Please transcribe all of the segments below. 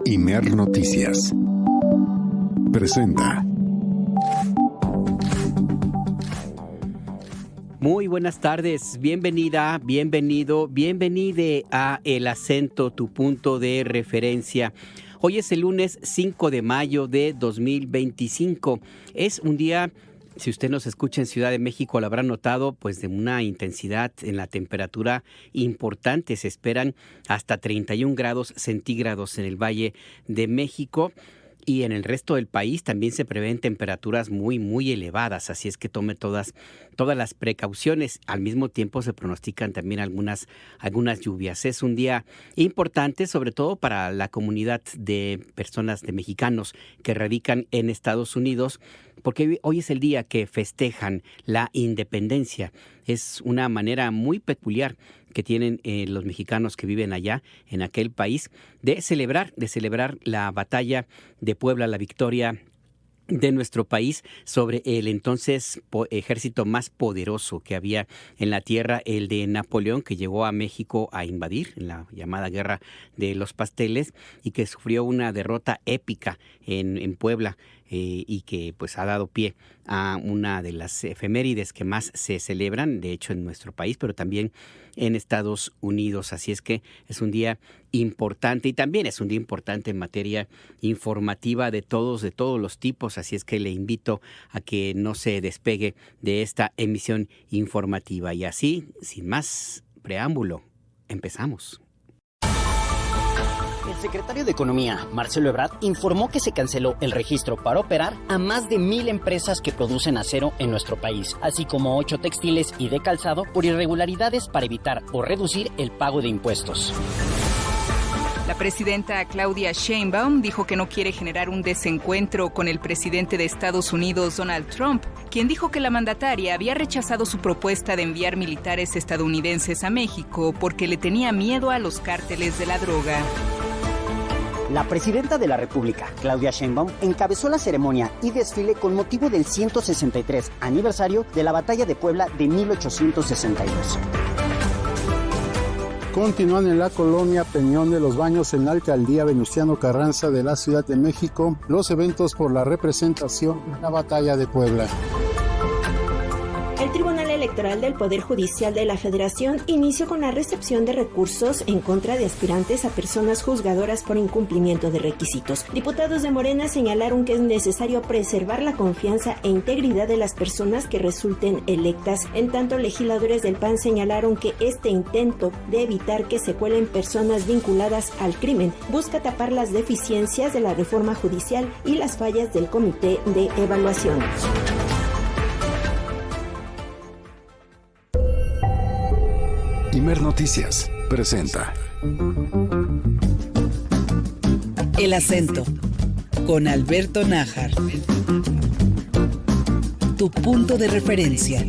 Imer Noticias presenta. Muy buenas tardes, bienvenida, bienvenide a El Acento, tu punto de referencia. Hoy es el lunes 5 de mayo de 2025. Es un día, si usted nos escucha en Ciudad de México, lo habrá notado, pues de una intensidad en la temperatura importante. Se esperan hasta 31 grados centígrados en el Valle de México. Y en el resto del país también se prevén temperaturas muy elevadas, así es que tome todas las precauciones. Al mismo tiempo se pronostican también algunas lluvias. Es un día importante, sobre todo para la comunidad de personas, de mexicanos que radican en Estados Unidos, porque hoy es el día que festejan la independencia. Es una manera muy peculiar que tienen los mexicanos que viven allá, en aquel país, de celebrar la batalla de Puebla, la victoria de nuestro país sobre el entonces ejército más poderoso que había en la tierra, el de Napoleón, que llegó a México a invadir en la llamada Guerra de los Pasteles y que sufrió una derrota épica en Puebla. Y que pues ha dado pie a una de las efemérides que más se celebran, de hecho en nuestro país, pero también en Estados Unidos. Así es que es un día importante y también es un día importante en materia informativa de todos los tipos. Así es que le invito a que no se despegue de esta emisión informativa. Y así, sin más preámbulo, empezamos. El secretario de Economía, Marcelo Ebrard, informó que se canceló el registro para operar a más de 1,000 empresas que producen acero en nuestro país, así como 8 textiles y de calzado por irregularidades para evitar o reducir el pago de impuestos. La presidenta Claudia Sheinbaum dijo que no quiere generar un desencuentro con el presidente de Estados Unidos, Donald Trump, quien dijo que la mandataria había rechazado su propuesta de enviar militares estadounidenses a México porque le tenía miedo a los cárteles de la droga. La presidenta de la República, Claudia Sheinbaum, encabezó la ceremonia y desfile con motivo del 163 aniversario de la Batalla de Puebla de 1862. Continúan en la colonia Peñón de los Baños, en la alcaldía Venustiano Carranza de la Ciudad de México, los eventos por la representación de la Batalla de Puebla. El Tribunal Electoral del Poder Judicial de la Federación inició con la recepción de recursos en contra de aspirantes a personas juzgadoras por incumplimiento de requisitos. Diputados de Morena señalaron que es necesario preservar la confianza e integridad de las personas que resulten electas. En tanto, legisladores del PAN señalaron que este intento de evitar que se cuelen personas vinculadas al crimen busca tapar las deficiencias de la reforma judicial y las fallas del Comité de Evaluación. Imer Noticias presenta El Acento, con Alberto Nájar. Tu punto de referencia.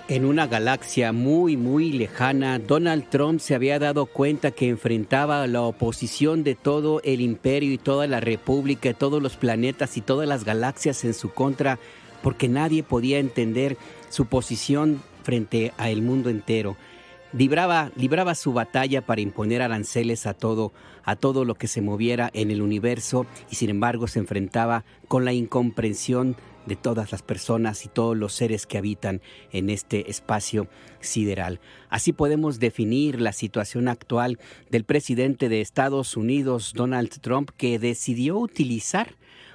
En una galaxia muy lejana, Donald Trump se había dado cuenta que enfrentaba a la oposición de todo el imperio y toda la república, todos los planetas y todas las galaxias en su contra, porque nadie podía entender su posición frente al mundo entero. Libraba su batalla para imponer aranceles a todo lo que se moviera en el universo, y sin embargo se enfrentaba con la incomprensión de todas las personas y todos los seres que habitan en este espacio sideral. Así podemos definir la situación actual del presidente de Estados Unidos, Donald Trump, que decidió utilizar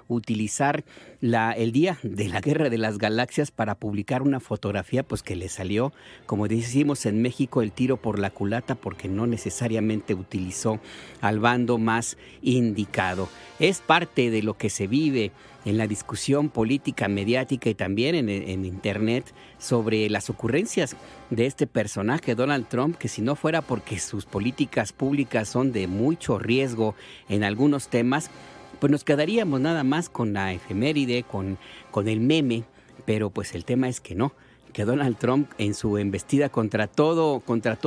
utilizar el día de la Guerra de las Galaxias para publicar una fotografía pues que le salió, como decimos en México, el tiro por la culata, porque no necesariamente utilizó al bando más indicado. Es parte de lo que se vive en la discusión política, mediática y también en Internet sobre las ocurrencias de este personaje, Donald Trump, que si no fuera porque sus políticas públicas son de mucho riesgo en algunos temas, pues nos quedaríamos nada más con la efeméride, con el meme, pero pues el tema es que no, que Donald Trump en su embestida contra todo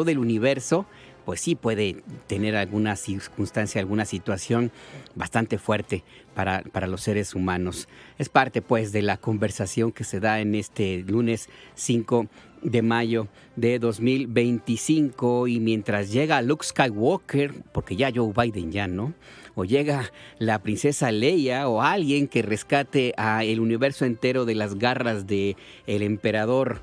el universo, pues sí puede tener alguna circunstancia, alguna situación bastante fuerte para los seres humanos. Es parte pues de la conversación que se da en este lunes 5 de mayo de 2025, y mientras llega Luke Skywalker, porque ya Joe Biden ya no, o llega la princesa Leia o alguien que rescate a el universo entero de las garras de el emperador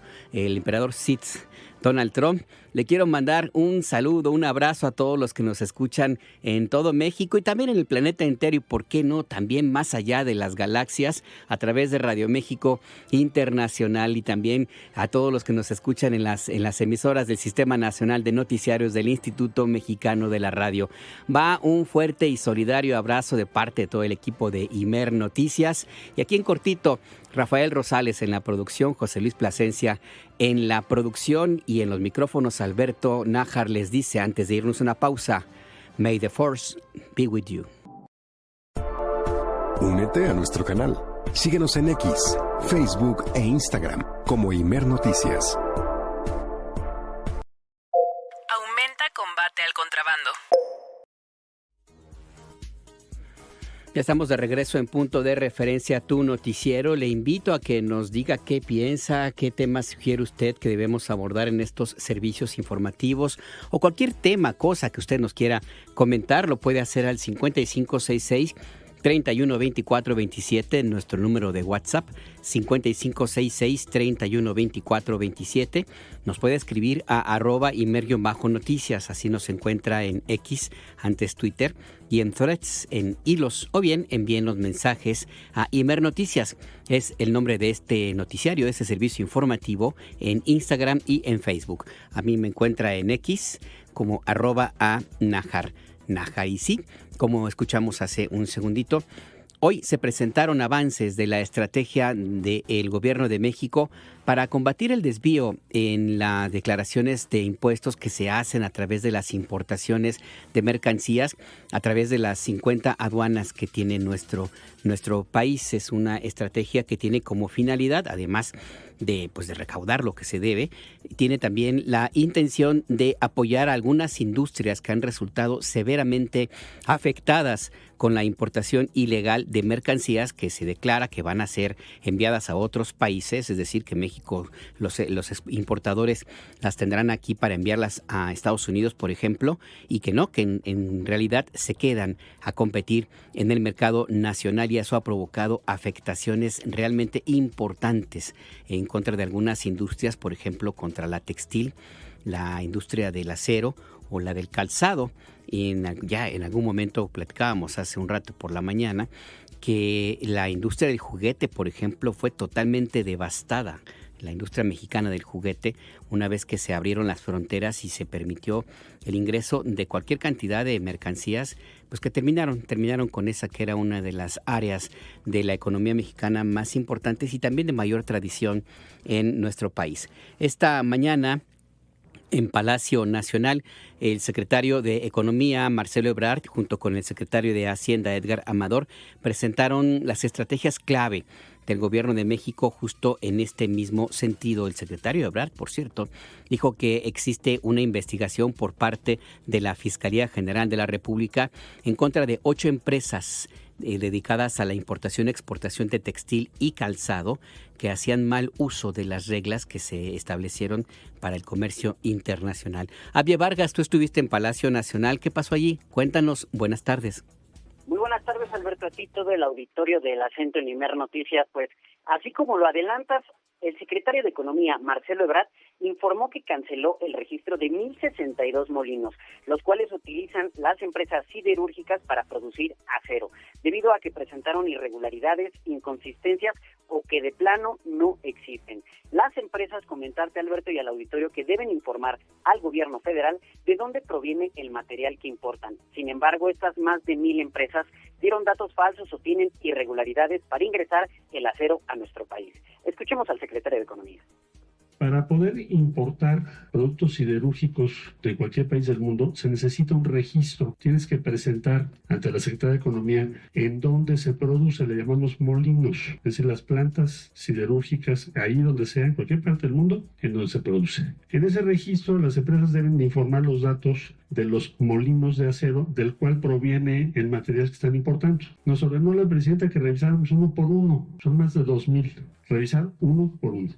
Sith, Donald Trump, le quiero mandar un saludo, un abrazo a todos los que nos escuchan en todo México y también en el planeta entero, y por qué no, también más allá de las galaxias, a través de Radio México Internacional, y también a todos los que nos escuchan en las emisoras del Sistema Nacional de Noticiarios del Instituto Mexicano de la Radio. Va un fuerte y solidario abrazo de parte de todo el equipo de Imer Noticias, y aquí en cortito, Rafael Rosales en la producción, José Luis Plasencia en la producción, y en los micrófonos Alberto Nájar les dice, antes de irnos a una pausa, May the Force be with you. Únete a nuestro canal. Síguenos en X, Facebook e Instagram como Imer Noticias. Aumenta combate al contrabando. Ya estamos de regreso en Punto de Referencia a tu noticiero. Le invito a que nos diga qué piensa, qué temas sugiere usted que debemos abordar en estos servicios informativos, o cualquier tema, cosa que usted nos quiera comentar, lo puede hacer al 5566-312427, nuestro número de WhatsApp, 5566-312427. Nos puede escribir a @Imer_noticias, así nos encuentra en X, antes Twitter, y en Threads, en hilos, o bien envíen los mensajes a Imer Noticias. Es el nombre de este noticiario, este servicio informativo, en Instagram y en Facebook. A mí me encuentra en X como @Nájar. Y sí, como escuchamos hace un segundito, hoy se presentaron avances de la estrategia del Gobierno de México para combatir el desvío en las declaraciones de impuestos que se hacen a través de las importaciones de mercancías, a través de las 50 aduanas que tiene nuestro país. Es una estrategia que tiene como finalidad, además de recaudar lo que se debe, tiene también la intención de apoyar a algunas industrias que han resultado severamente afectadas con la importación ilegal de mercancías que se declara que van a ser enviadas a otros países, es decir, que México, los importadores las tendrán aquí para enviarlas a Estados Unidos, por ejemplo, y que no, que en realidad se quedan a competir en el mercado nacional, y eso ha provocado afectaciones realmente importantes en contra de algunas industrias, por ejemplo, contra la textil, la industria del acero o la del calzado. Ya en algún momento platicábamos hace un rato por la mañana que la industria del juguete, por ejemplo, fue totalmente devastada. La industria mexicana del juguete, una vez que se abrieron las fronteras y se permitió el ingreso de cualquier cantidad de mercancías, pues que terminaron con esa que era una de las áreas de la economía mexicana más importantes y también de mayor tradición en nuestro país. Esta mañana, en Palacio Nacional, el secretario de Economía, Marcelo Ebrard, junto con el secretario de Hacienda, Edgar Amador, presentaron las estrategias clave del Gobierno de México justo en este mismo sentido. El secretario Ebrard, por cierto, dijo que existe una investigación por parte de la Fiscalía General de la República en contra de 8 empresas dedicadas a la importación y exportación de textil y calzado que hacían mal uso de las reglas que se establecieron para el comercio internacional. Abie Vargas, tú estuviste en Palacio Nacional. ¿Qué pasó allí? Cuéntanos. Buenas tardes. Muy buenas tardes, Alberto, a ti todo el auditorio del Acento en Imer Noticias. Pues así como lo adelantas, El secretario de Economía, Marcelo Ebrard, informó que canceló el registro de 1,062 molinos, los cuales utilizan las empresas siderúrgicas para producir acero, debido a que presentaron irregularidades, inconsistencias o que de plano no existen. Las empresas, comentarte, Alberto, y al auditorio, que deben informar al gobierno federal de dónde proviene el material que importan. Sin embargo, estas más de 1,000 empresas dieron datos falsos o tienen irregularidades para ingresar el acero a nuestro país. Escuchemos al secretario de Economía. Para poder importar productos siderúrgicos de cualquier país del mundo, se necesita un registro. Tienes que presentar ante la Secretaría de Economía en dónde se produce, le llamamos molinos, es decir, las plantas siderúrgicas, ahí donde sea, en cualquier parte del mundo, en donde se produce. En ese registro, las empresas deben de informar los datos de los molinos de acero, del cual proviene el material que están importando. Nos ordenó la presidenta que revisáramos uno por uno, son más de 2,000. Revisar uno por uno.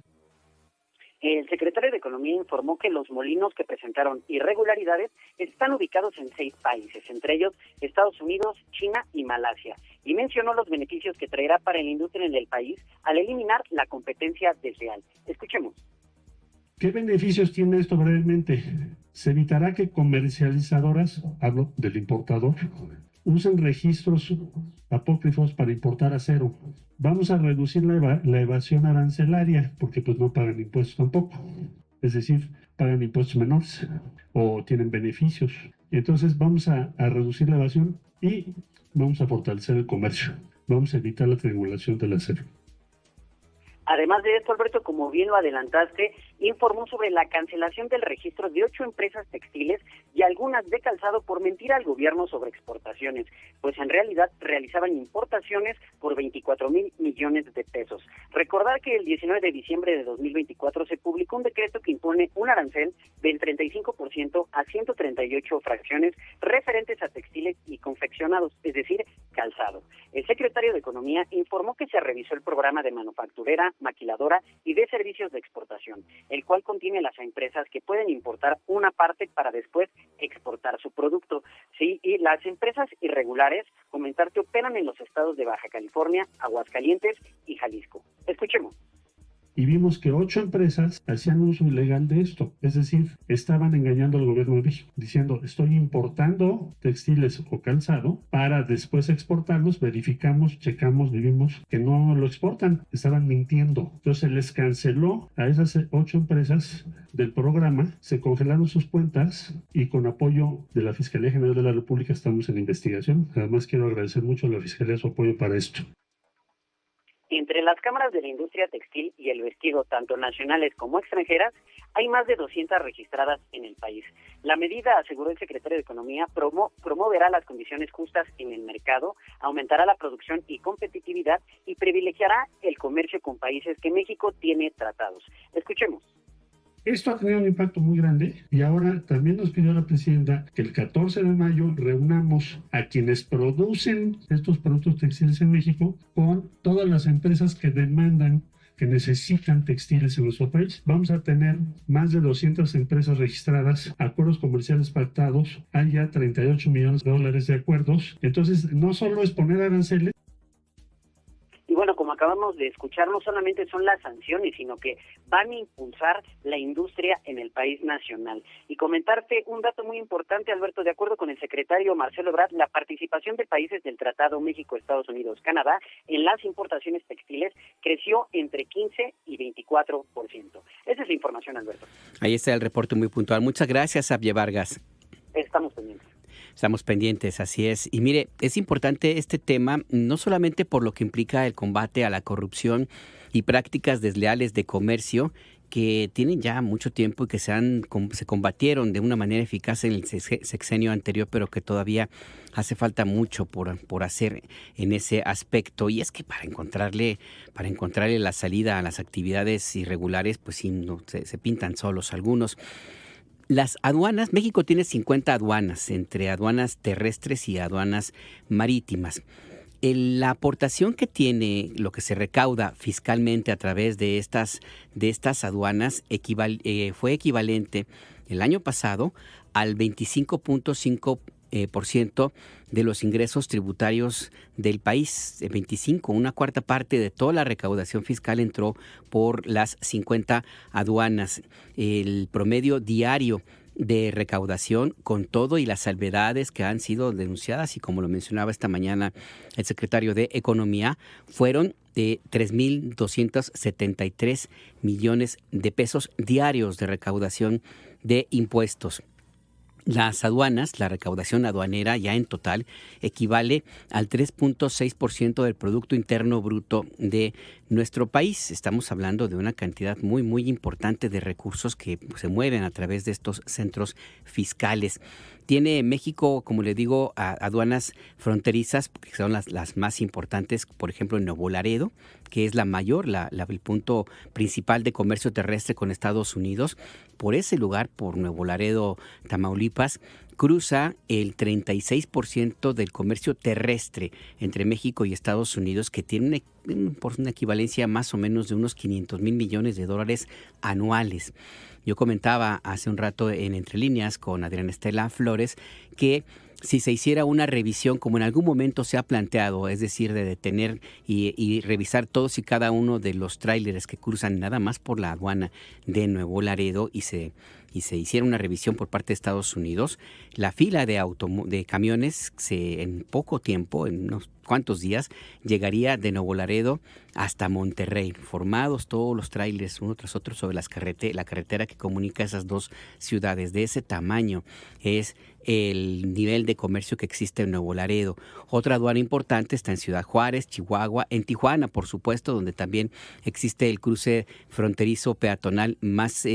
El secretario de Economía informó que los molinos que presentaron irregularidades están ubicados en 6 países, entre ellos Estados Unidos, China y Malasia, y mencionó los beneficios que traerá para la industria en el país al eliminar la competencia desleal. Escuchemos. ¿Qué beneficios tiene esto brevemente? Se evitará que comercializadoras, hablo del importador, usen registros apócrifos para importar acero. Vamos a reducir la evasión arancelaria, porque pues no pagan impuestos tampoco. Es decir, pagan impuestos menores o tienen beneficios. Entonces vamos a reducir la evasión y vamos a fortalecer el comercio. Vamos a evitar la triangulación del acero. Además de esto, Alberto, como bien lo adelantaste, informó sobre la cancelación del registro de 8 empresas textiles y algunas de calzado por mentir al gobierno sobre exportaciones, pues en realidad realizaban importaciones por 24,000 millones de pesos. Recordar que el 19 de diciembre de 2024 se publicó un decreto que impone un arancel del 35% a 138 fracciones referentes a textiles y confeccionados, es decir, calzado. El secretario de Economía informó que se revisó el programa de manufacturera, maquiladora y de servicios de exportación, el cual contiene las empresas que pueden importar una parte para después exportar su producto. Sí, y las empresas irregulares, comentarte, operan en los estados de Baja California, Aguascalientes y Jalisco. Escuchemos. Y vimos que 8 empresas hacían uso ilegal de esto, es decir, estaban engañando al gobierno de México, diciendo, estoy importando textiles o calzado para después exportarlos, verificamos, checamos, vimos que no lo exportan, estaban mintiendo. Entonces se les canceló a esas 8 empresas del programa, se congelaron sus cuentas y con apoyo de la Fiscalía General de la República estamos en investigación. Además quiero agradecer mucho a la Fiscalía su apoyo para esto. Entre las cámaras de la industria textil y el vestido, tanto nacionales como extranjeras, hay más de 200 registradas en el país. La medida, aseguró el secretario de Economía, promoverá las condiciones justas en el mercado, aumentará la producción y competitividad y privilegiará el comercio con países que México tiene tratados. Escuchemos. Esto ha tenido un impacto muy grande y ahora también nos pidió la presidenta que el 14 de mayo reunamos a quienes producen estos productos textiles en México con todas las empresas que demandan, que necesitan textiles en nuestro país. Vamos a tener más de 200 empresas registradas, acuerdos comerciales pactados, hay ya 38 millones de dólares de acuerdos. Entonces, no solo es poner aranceles. Y bueno, como acabamos de escuchar, no solamente son las sanciones, sino que van a impulsar la industria en el país nacional. Y comentarte un dato muy importante, Alberto, de acuerdo con el secretario Marcelo Ebrard, la participación de países del Tratado México, Estados Unidos, Canadá en las importaciones textiles creció entre 15 y 24%. Esa es la información, Alberto. Ahí está el reporte muy puntual. Muchas gracias, Xavier Vargas. Estamos pendientes. Estamos pendientes, así es. Y mire, es importante este tema, no solamente por lo que implica el combate a la corrupción y prácticas desleales de comercio, que tienen ya mucho tiempo y que se combatieron de una manera eficaz en el sexenio anterior, pero que todavía hace falta mucho por hacer en ese aspecto. Y es que para encontrarle la salida a las actividades irregulares, pues sí, no, se pintan solos algunos. Las aduanas, México tiene 50 aduanas, entre aduanas terrestres y aduanas marítimas. La aportación que tiene, lo que se recauda fiscalmente a través de estas aduanas fue equivalente el año pasado al 25.5 25% de los ingresos tributarios del país. 25, una cuarta parte de toda la recaudación fiscal entró por las 50 aduanas. El promedio diario de recaudación, con todo y las salvedades que han sido denunciadas, y como lo mencionaba esta mañana el secretario de Economía, fueron de 3,273 millones de pesos diarios de recaudación de impuestos. Las aduanas, la recaudación aduanera ya en total equivale al 3.6% del Producto Interno Bruto de nuestro país. Estamos hablando de una cantidad muy, muy importante de recursos que se mueven a través de estos centros fiscales. Tiene México, como le digo, aduanas fronterizas, que son las más importantes, por ejemplo, en Nuevo Laredo, que es la mayor, el punto principal de comercio terrestre con Estados Unidos. Por ese lugar, por Nuevo Laredo, Tamaulipas, cruza el 36% del comercio terrestre entre México y Estados Unidos, que tiene una equivalencia más o menos de unos 500 mil millones de dólares anuales. Yo comentaba hace un rato en Entre Líneas con Adriana Estela Flores que si se hiciera una revisión, como en algún momento se ha planteado, es decir, de detener y revisar todos y cada uno de los tráileres que cruzan nada más por la aduana de Nuevo Laredo y se hiciera una revisión por parte de Estados Unidos, la fila de camiones en poco tiempo, en unos cuantos días, llegaría de Nuevo Laredo hasta Monterrey, formados todos los tráilers uno tras otro sobre la carretera que comunica esas dos ciudades. De ese tamaño es el nivel de comercio que existe en Nuevo Laredo. Otra aduana importante está en Ciudad Juárez, Chihuahua, en Tijuana, por supuesto, donde también existe el cruce fronterizo peatonal más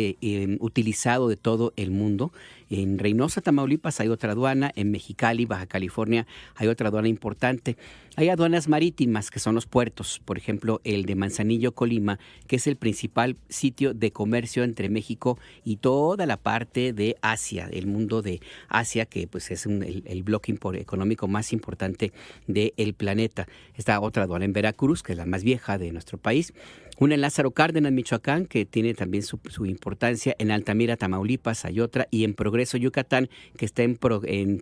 utilizado de todo el mundo. En Reynosa, Tamaulipas, hay otra aduana. En Mexicali, Baja California, hay otra aduana importante. Hay aduanas marítimas, que son los puertos. Por ejemplo, el de Manzanillo, Colima, que es el principal sitio de comercio entre México y toda la parte de Asia, el mundo de Asia, que pues es el bloque económico más importante del planeta. Está otra aduana en Veracruz, que es la más vieja de nuestro país. Una en Lázaro Cárdenas, Michoacán, que tiene también su importancia. En Altamira, Tamaulipas, hay otra. Y en Progreso, Yucatán, que está en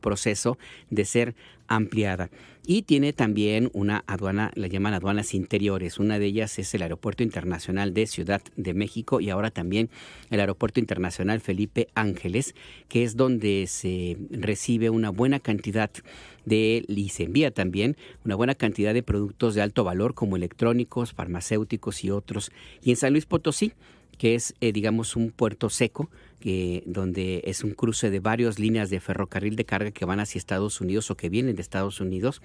proceso de ser ampliada. Y tiene también una aduana, la llaman aduanas interiores. Una de ellas es el Aeropuerto Internacional de Ciudad de México y ahora también el Aeropuerto Internacional Felipe Ángeles, que es donde se recibe una buena cantidad y se envía también una buena cantidad de productos de alto valor como electrónicos, farmacéuticos y otros. Y en San Luis Potosí, que es, digamos, un puerto seco, donde es un cruce de varias líneas de ferrocarril de carga que van hacia Estados Unidos o que vienen de Estados Unidos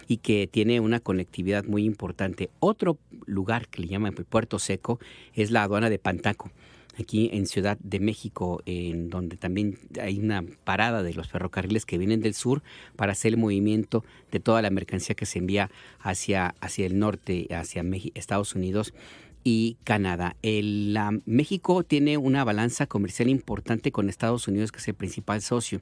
y que tiene una conectividad muy importante. Otro lugar que le llaman el puerto seco es la aduana de Pantaco, aquí en Ciudad de México, en donde también hay una parada de los ferrocarriles que vienen del sur para hacer el movimiento de toda la mercancía que se envía hacia el norte, hacia Estados Unidos y Canadá. México tiene una balanza comercial importante con Estados Unidos, que es el principal socio.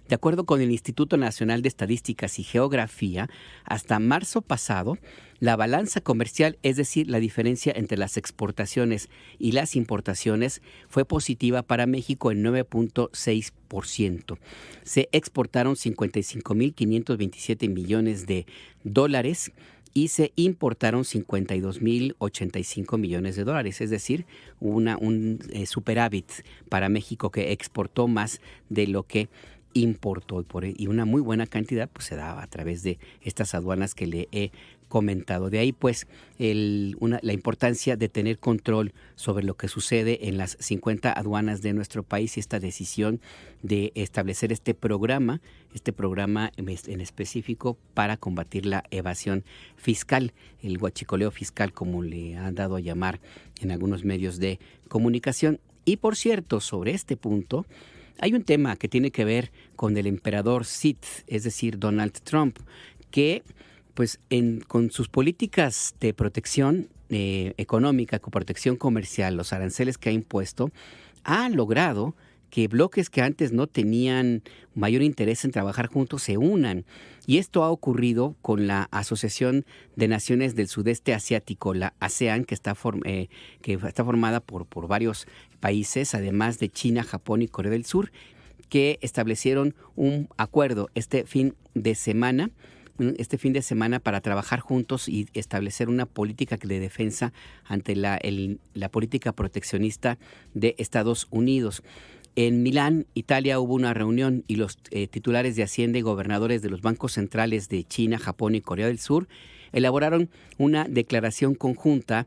De acuerdo con el Instituto Nacional de Estadísticas y Geografía, hasta marzo pasado, la balanza comercial, es decir, la diferencia entre las exportaciones y las importaciones, fue positiva para México en 9.6%. Se exportaron 55.527 millones de dólares y se importaron 52.085 millones de dólares, es decir, un superávit para México, que exportó más de lo que importó, y una muy buena cantidad pues se da a través de estas aduanas que le he comentado. De ahí pues la importancia de tener control sobre lo que sucede en las 50 aduanas de nuestro país y esta decisión de establecer este programa en específico para combatir la evasión fiscal, el huachicoleo fiscal, como le han dado a llamar en algunos medios de comunicación. Y por cierto, sobre este punto, hay un tema que tiene que ver con el emperador Sith, es decir, Donald Trump, que pues con sus políticas de protección económica, con protección comercial, los aranceles que ha impuesto, ha logrado que bloques que antes no tenían mayor interés en trabajar juntos se unan. Y esto ha ocurrido con la Asociación de Naciones del Sudeste Asiático, la ASEAN, que está formada por varios países, además de China, Japón y Corea del Sur, que establecieron un acuerdo este fin de semana para trabajar juntos y establecer una política de defensa ante la política proteccionista de Estados Unidos. En Milán, Italia, hubo una reunión y los titulares de Hacienda y gobernadores de los bancos centrales de China, Japón y Corea del Sur elaboraron una declaración conjunta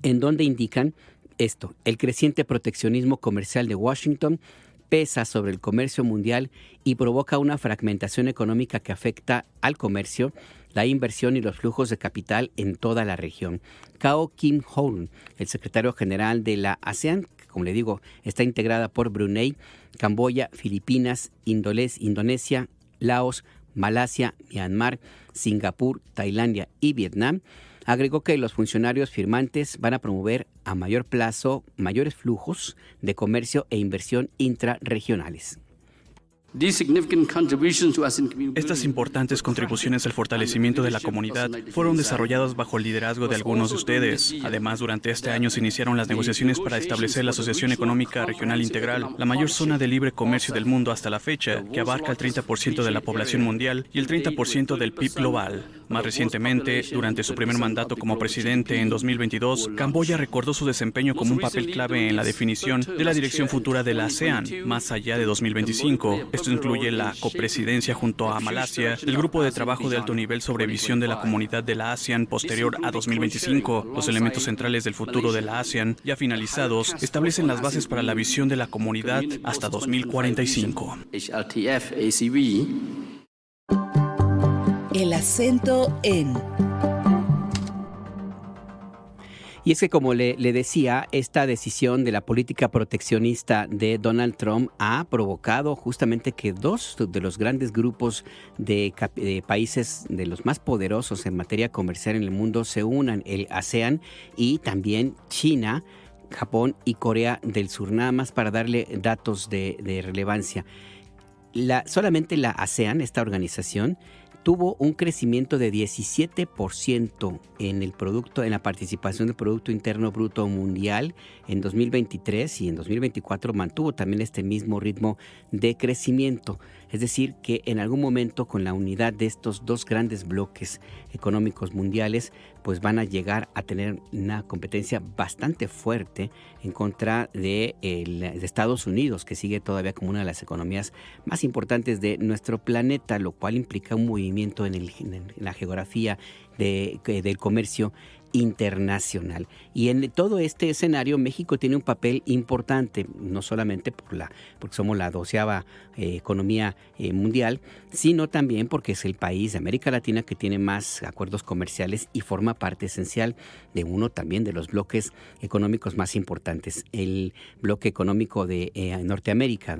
en donde indican esto: el creciente proteccionismo comercial de Washington pesa sobre el comercio mundial y provoca una fragmentación económica que afecta al comercio, la inversión y los flujos de capital en toda la región. Kao Kim Hoon, el secretario general de la ASEAN, que, como le digo, está integrada por Brunei, Camboya, Filipinas, Indonesia, Laos, Malasia, Myanmar, Singapur, Tailandia y Vietnam, agregó que los funcionarios firmantes van a promover a mayor plazo mayores flujos de comercio e inversión intrarregionales. Estas importantes contribuciones al fortalecimiento de la comunidad fueron desarrolladas bajo el liderazgo de algunos de ustedes. Además, durante este año se iniciaron las negociaciones para establecer la Asociación Económica Regional Integral, la mayor zona de libre comercio del mundo hasta la fecha, que abarca el 30% de la población mundial y el 30% del PIB global. Más recientemente, durante su primer mandato como presidente en 2022, Camboya recordó su desempeño como un papel clave en la definición de la dirección futura de la ASEAN, más allá de 2025. Esto incluye la copresidencia junto a Malasia del Grupo de Trabajo de Alto Nivel sobre Visión de la Comunidad de la ASEAN posterior a 2025. Los elementos centrales del futuro de la ASEAN, ya finalizados, establecen las bases para la visión de la comunidad hasta 2045. El acento en... Y es que, como le decía, esta decisión de la política proteccionista de Donald Trump ha provocado justamente que dos de los grandes grupos de países, de los más poderosos en materia comercial en el mundo, se unan, el ASEAN y también China, Japón y Corea del Sur. Nada más para darle datos de relevancia. Solamente la ASEAN, esta organización, tuvo un crecimiento de 17% en la participación del Producto Interno Bruto Mundial en 2023, y en 2024 mantuvo también este mismo ritmo de crecimiento. Es decir, que en algún momento, con la unidad de estos dos grandes bloques económicos mundiales, pues van a llegar a tener una competencia bastante fuerte en contra de Estados Unidos, que sigue todavía como una de las economías más importantes de nuestro planeta, lo cual implica un movimiento en la geografía del comercio internacional. Y en todo este escenario, México tiene un papel importante, no solamente porque somos la 12ª economía mundial, sino también porque es el país de América Latina que tiene más acuerdos comerciales y forma parte esencial de uno también de los bloques económicos más importantes, el bloque económico de Norteamérica,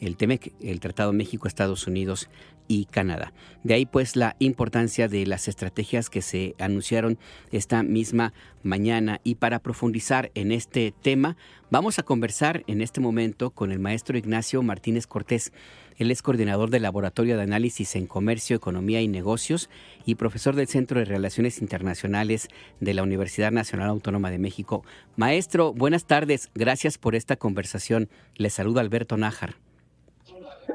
el TEMEC, el Tratado México-Estados Unidos y Canadá. De ahí pues la importancia de las estrategias que se anunciaron esta misma mañana. Y para profundizar en este tema, vamos a conversar en este momento con el maestro Ignacio Martínez Cortés. Él es coordinador del Laboratorio de Análisis en Comercio, Economía y Negocios y profesor del Centro de Relaciones Internacionales de la Universidad Nacional Autónoma de México. Maestro, buenas tardes. Gracias por esta conversación. Le saluda Alberto Nájar.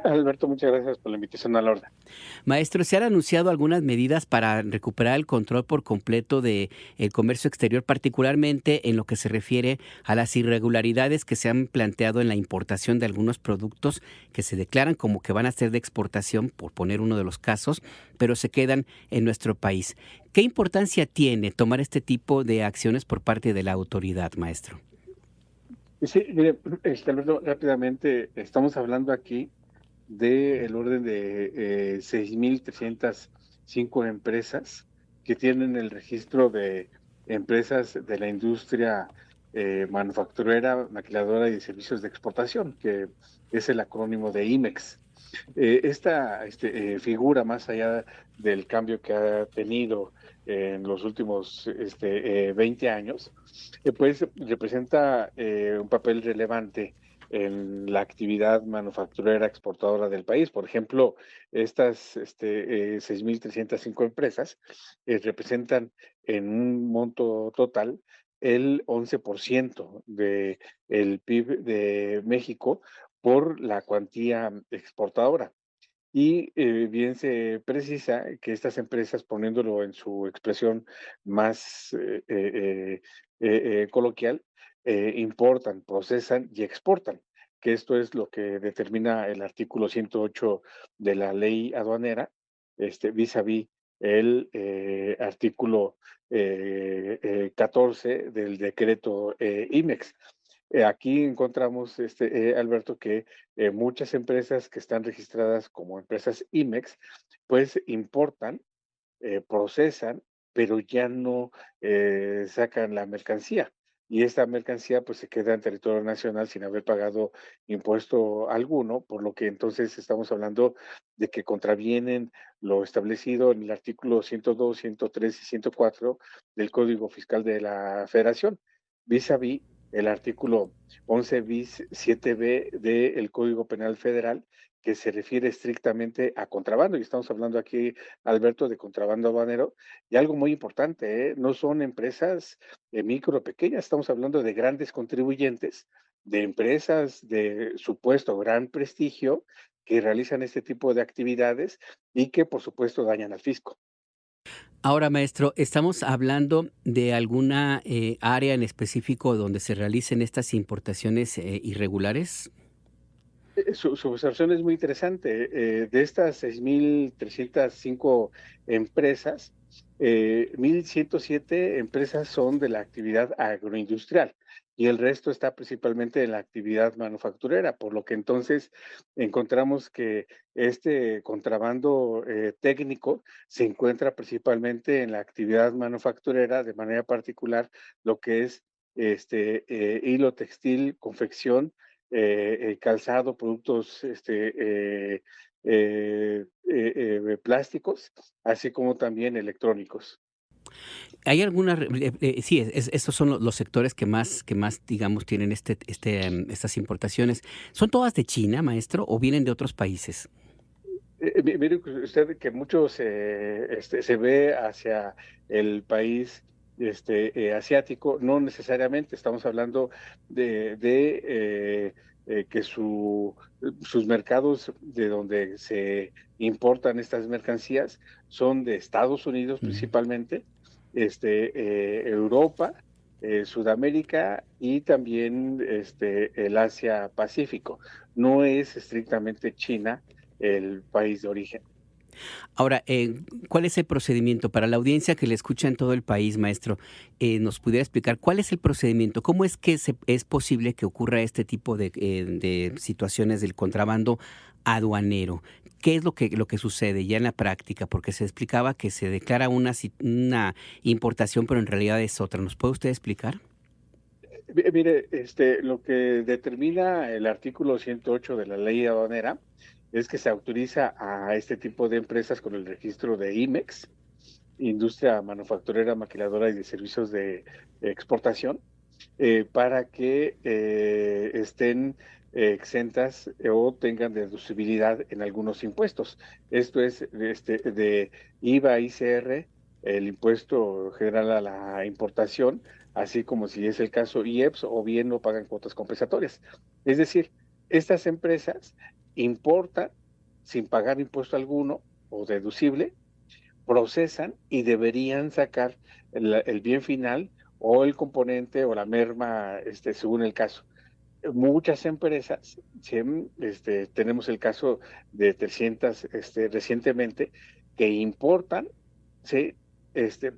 Alberto, muchas gracias por la invitación a la orden. Maestro, se han anunciado algunas medidas para recuperar el control por completo del comercio exterior, particularmente en lo que se refiere a las irregularidades que se han planteado en la importación de algunos productos que se declaran como que van a ser de exportación, por poner uno de los casos, pero se quedan en nuestro país. ¿Qué importancia tiene tomar este tipo de acciones por parte de la autoridad, maestro? Sí, mire, Alberto, rápidamente, estamos hablando aquí del orden de 6,305 empresas que tienen el registro de empresas de la industria manufacturera, maquiladora y de servicios de exportación, que es el acrónimo de IMEX. Esta figura, más allá del cambio que ha tenido en los últimos 20 años, pues representa un papel relevante en la actividad manufacturera exportadora del país. Por ejemplo, estas 6,305 empresas representan en un monto total el 11% del PIB de México, por la cuantía exportadora. Y bien se precisa que estas empresas, poniéndolo en su expresión más coloquial, importan, procesan y exportan, que esto es lo que determina el artículo 108 de la ley aduanera, vis a vis el artículo 14 del decreto IMEX. Aquí encontramos, Alberto, que muchas empresas que están registradas como empresas IMEX, pues importan, procesan, pero ya no sacan la mercancía. Y esta mercancía pues se queda en territorio nacional sin haber pagado impuesto alguno, por lo que entonces estamos hablando de que contravienen lo establecido en el artículo 102, 103 y 104 del Código Fiscal de la Federación, vis a vis el artículo 11 bis 7b del Código Penal Federal, que se refiere estrictamente a contrabando, y estamos hablando aquí, Alberto, de contrabando aduanero, y algo muy importante, no son empresas micro, pequeñas, estamos hablando de grandes contribuyentes, de empresas de supuesto gran prestigio, que realizan este tipo de actividades y que, por supuesto, dañan al fisco. Ahora, maestro, ¿estamos hablando de alguna área en específico donde se realicen estas importaciones irregulares? Su observación es muy interesante. De estas 6,305 empresas, 1,107 empresas son de la actividad agroindustrial y el resto está principalmente en la actividad manufacturera, por lo que entonces encontramos que este contrabando técnico se encuentra principalmente en la actividad manufacturera, de manera particular lo que es hilo textil, confección, calzado, productos plásticos, así como también electrónicos. ¿Hay alguna, sí, estos son los sectores que más, digamos, tienen estas importaciones? ¿Son todas de China, maestro, o vienen de otros países? Mire usted que mucho se ve hacia el país asiático, no necesariamente, estamos hablando de que sus mercados de donde se importan estas mercancías son de Estados Unidos principalmente, Europa, Sudamérica y también el Asia Pacífico. No es estrictamente China el país de origen. Ahora, ¿cuál es el procedimiento para la audiencia que le escucha en todo el país, maestro? ¿Nos pudiera explicar cuál es el procedimiento? ¿Cómo es que es posible que ocurra este tipo de situaciones del contrabando aduanero? ¿Qué es lo que sucede ya en la práctica? Porque se explicaba que se declara una importación, pero en realidad es otra. ¿Nos puede usted explicar? Mire, lo que determina el artículo 108 de la ley aduanera es que se autoriza a este tipo de empresas con el registro de IMEX, Industria Manufacturera, Maquiladora y de Servicios de Exportación, para que estén exentas o tengan deducibilidad en algunos impuestos. Esto es de IVA, ICR, el impuesto general a la importación, así como si es el caso IEPS, o bien no pagan cuotas compensatorias. Es decir, estas empresas importan sin pagar impuesto alguno o deducible, procesan y deberían sacar el bien final o el componente o la merma, según el caso. Muchas empresas, tenemos el caso de 300 recientemente, que importan, ¿sí?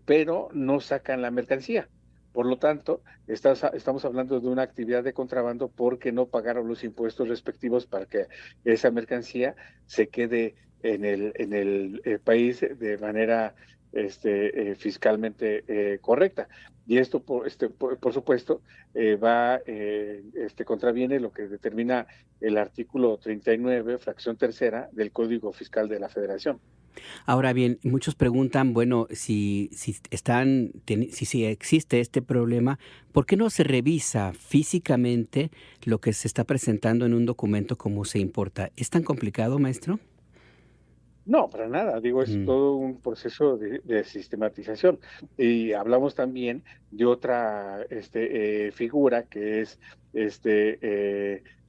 Pero no sacan la mercancía. Por lo tanto, estamos hablando de una actividad de contrabando porque no pagaron los impuestos respectivos para que esa mercancía se quede en el país de manera fiscalmente correcta. Y esto, por supuesto, contraviene lo que determina el artículo 39, fracción tercera del Código Fiscal de la Federación. Ahora bien, muchos preguntan, bueno, si existe este problema, ¿por qué no se revisa físicamente lo que se está presentando en un documento como se importa? ¿Es tan complicado, maestro? No, para nada. Digo, es todo un proceso de sistematización. Y hablamos también de otra figura que es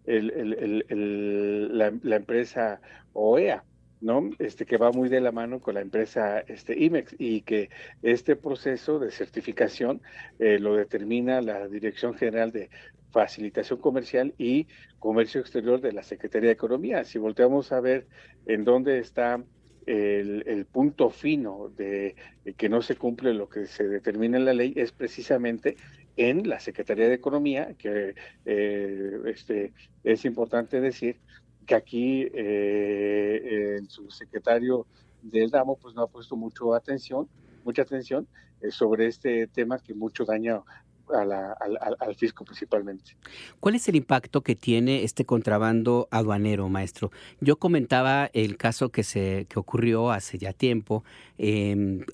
la empresa OEA, ¿no? Que va muy de la mano con la empresa IMEX, y que este proceso de certificación lo determina la Dirección General de Facilitación Comercial y Comercio Exterior de la Secretaría de Economía. Si volteamos a ver en dónde está el punto fino de que no se cumple lo que se determina en la ley, es precisamente en la Secretaría de Economía, que es importante decir que aquí el subsecretario del ramo pues no ha puesto mucha atención sobre este tema que mucho daña al fisco principalmente. ¿Cuál es el impacto que tiene este contrabando aduanero, maestro? Yo comentaba el caso que ocurrió hace ya tiempo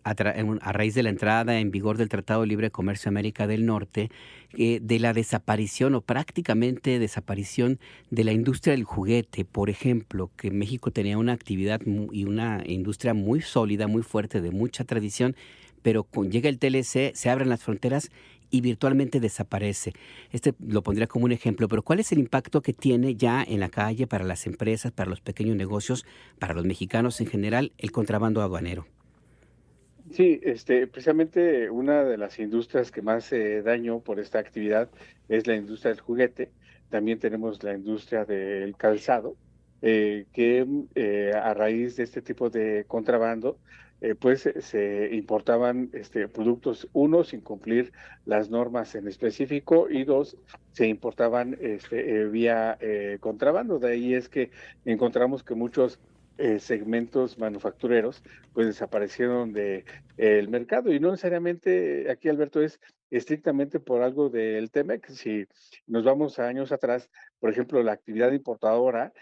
a raíz de la entrada en vigor del Tratado de Libre Comercio de América del Norte, de la desaparición o prácticamente desaparición de la industria del juguete, por ejemplo, que México tenía una actividad y una industria muy sólida, muy fuerte, de mucha tradición, pero llega el TLC, se abren las fronteras y virtualmente desaparece. Lo pondría como un ejemplo, pero ¿cuál es el impacto que tiene ya en la calle para las empresas, para los pequeños negocios, para los mexicanos en general, el contrabando aduanero? Sí, precisamente una de las industrias que más se dañó por esta actividad es la industria del juguete. También tenemos la industria del calzado, que a raíz de este tipo de contrabando, pues se importaban productos, uno, sin cumplir las normas en específico, y dos, se importaban vía contrabando. De ahí es que encontramos que muchos segmentos manufactureros pues desaparecieron de el mercado, y no necesariamente aquí, Alberto, es estrictamente por algo del TEMEC. Si nos vamos a años atrás, por ejemplo, la actividad importadora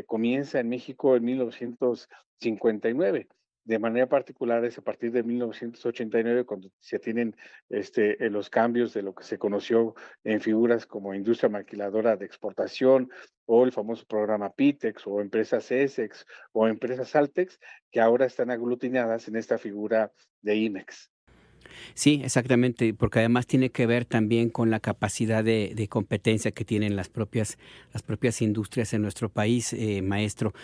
comienza en México en 1959. De manera particular es a partir de 1989 cuando se tienen los cambios de lo que se conoció en figuras como industria maquiladora de exportación, o el famoso programa PITEX, o empresas ESEX, o empresas Altex, que ahora están aglutinadas en esta figura de IMEX. Sí, exactamente, porque además tiene que ver también con la capacidad de competencia que tienen las propias industrias en nuestro país, maestro.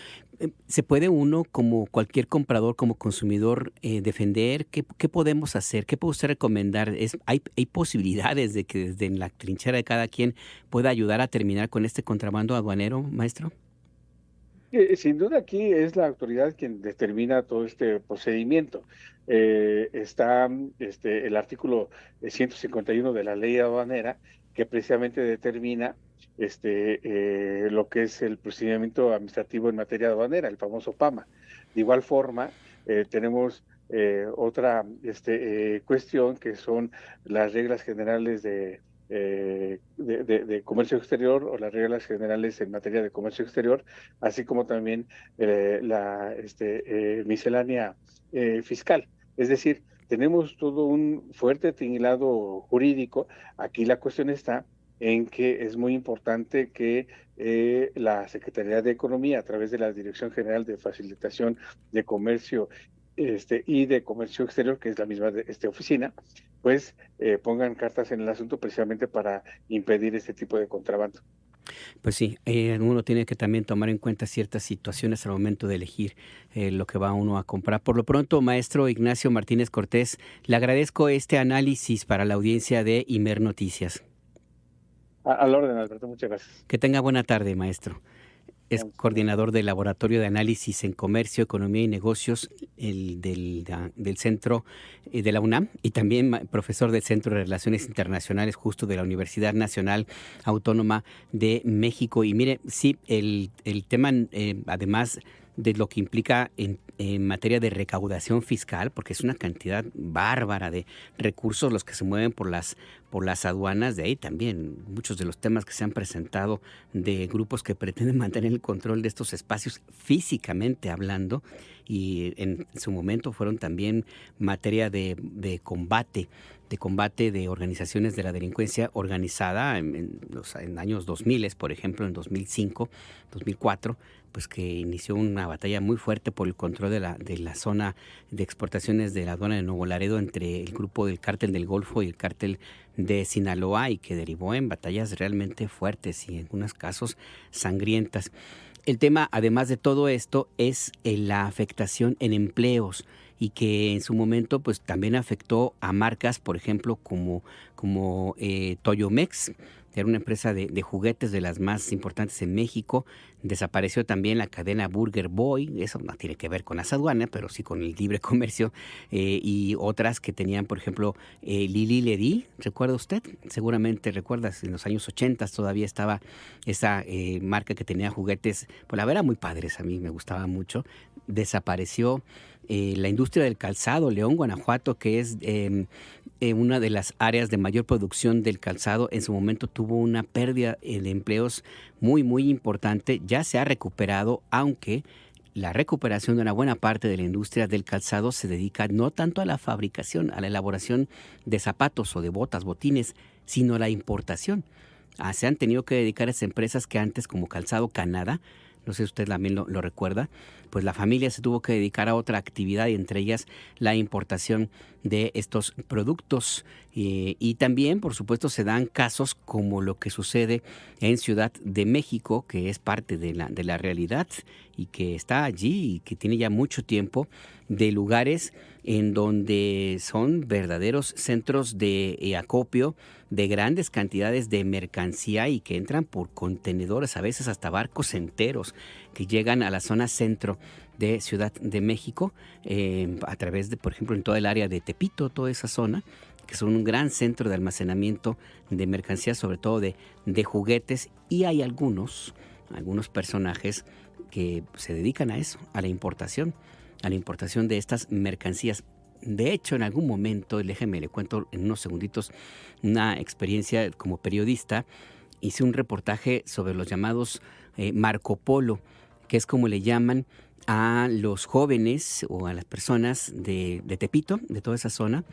¿Se puede uno, como cualquier comprador, como consumidor, defender? ¿Qué podemos hacer? ¿Qué puede usted recomendar? ¿Hay posibilidades de que desde la trinchera de cada quien pueda ayudar a terminar con este contrabando aduanero, maestro? Sin duda aquí es la autoridad quien determina todo este procedimiento. Está el artículo 151 de la ley aduanera, que precisamente determina lo que es el procedimiento administrativo en materia aduanera, el famoso PAMA. De igual forma, tenemos otra cuestión, que son las reglas generales de comercio exterior, o las reglas generales en materia de comercio exterior, así como también la miscelánea fiscal. Es decir, tenemos todo un fuerte tinglado jurídico. Aquí la cuestión está en que es muy importante que la Secretaría de Economía, a través de la Dirección General de Facilitación de Comercio y de Comercio Exterior, que es la misma oficina, pues pongan cartas en el asunto precisamente para impedir este tipo de contrabando. Pues sí, uno tiene que también tomar en cuenta ciertas situaciones al momento de elegir lo que va uno a comprar. Por lo pronto, maestro Ignacio Martínez Cortés, le agradezco este análisis para la audiencia de Imer Noticias. Al orden, Alberto, muchas gracias. Que tenga buena tarde, maestro. Es coordinador del Laboratorio de Análisis en Comercio, Economía y Negocios del Centro de la UNAM, y también profesor del Centro de Relaciones Internacionales justo de la Universidad Nacional Autónoma de México. Y mire, sí, el tema, además de lo que implica en materia de recaudación fiscal, porque es una cantidad bárbara de recursos los que se mueven por las aduanas. De ahí también muchos de los temas que se han presentado de grupos que pretenden mantener el control de estos espacios físicamente hablando, y en su momento fueron también materia de combate de organizaciones de la delincuencia organizada en años 2000, por ejemplo, en 2005, 2004, pues que inició una batalla muy fuerte por el control control de la zona de exportaciones de la aduana de Nuevo Laredo entre el grupo del Cártel del Golfo y el Cártel de Sinaloa, y que derivó en batallas realmente fuertes y en algunos casos sangrientas. El tema, además de todo esto, es la afectación en empleos, y que en su momento pues también afectó a marcas, por ejemplo, como Toyomex. Era una empresa de juguetes de las más importantes en México. Desapareció también la cadena Burger Boy. Eso no tiene que ver con las aduanas, pero sí con el libre comercio. Y otras que tenían, por ejemplo, Lili Ledy. ¿Recuerda usted? Seguramente recuerdas, en los años 80 todavía estaba esa marca que tenía juguetes. Pues la verdad, muy padres, a mí me gustaba mucho. Desapareció la industria del calzado. León, Guanajuato, que es una de las áreas de mayor producción del calzado, en su momento tuvo una pérdida de empleos muy, muy importante. Ya se ha recuperado, aunque la recuperación de una buena parte de la industria del calzado se dedica no tanto a la fabricación, a la elaboración de zapatos o de botas, botines, sino a la importación. Se han tenido que dedicar a esas empresas que antes, como Calzado Canadá, no sé si usted también lo recuerda, pues la familia se tuvo que dedicar a otra actividad, y entre ellas la importación de estos productos. Y también, por supuesto, se dan casos como lo que sucede en Ciudad de México, que es parte de la realidad y que está allí y que tiene ya mucho tiempo, de lugares en donde son verdaderos centros de acopio de grandes cantidades de mercancía, y que entran por contenedores, a veces hasta barcos enteros, que llegan a la zona centro de Ciudad de México, a través de, por ejemplo, en toda el área de Tepito, toda esa zona, que son un gran centro de almacenamiento de mercancías, sobre todo de juguetes, y hay algunos personajes que se dedican a eso, a la importación de estas mercancías. De hecho, en algún momento, déjeme le cuento en unos segunditos una experiencia como periodista. Hice un reportaje sobre los llamados Marco Polo, que es como le llaman a los jóvenes o a las personas de Tepito, de toda esa zona,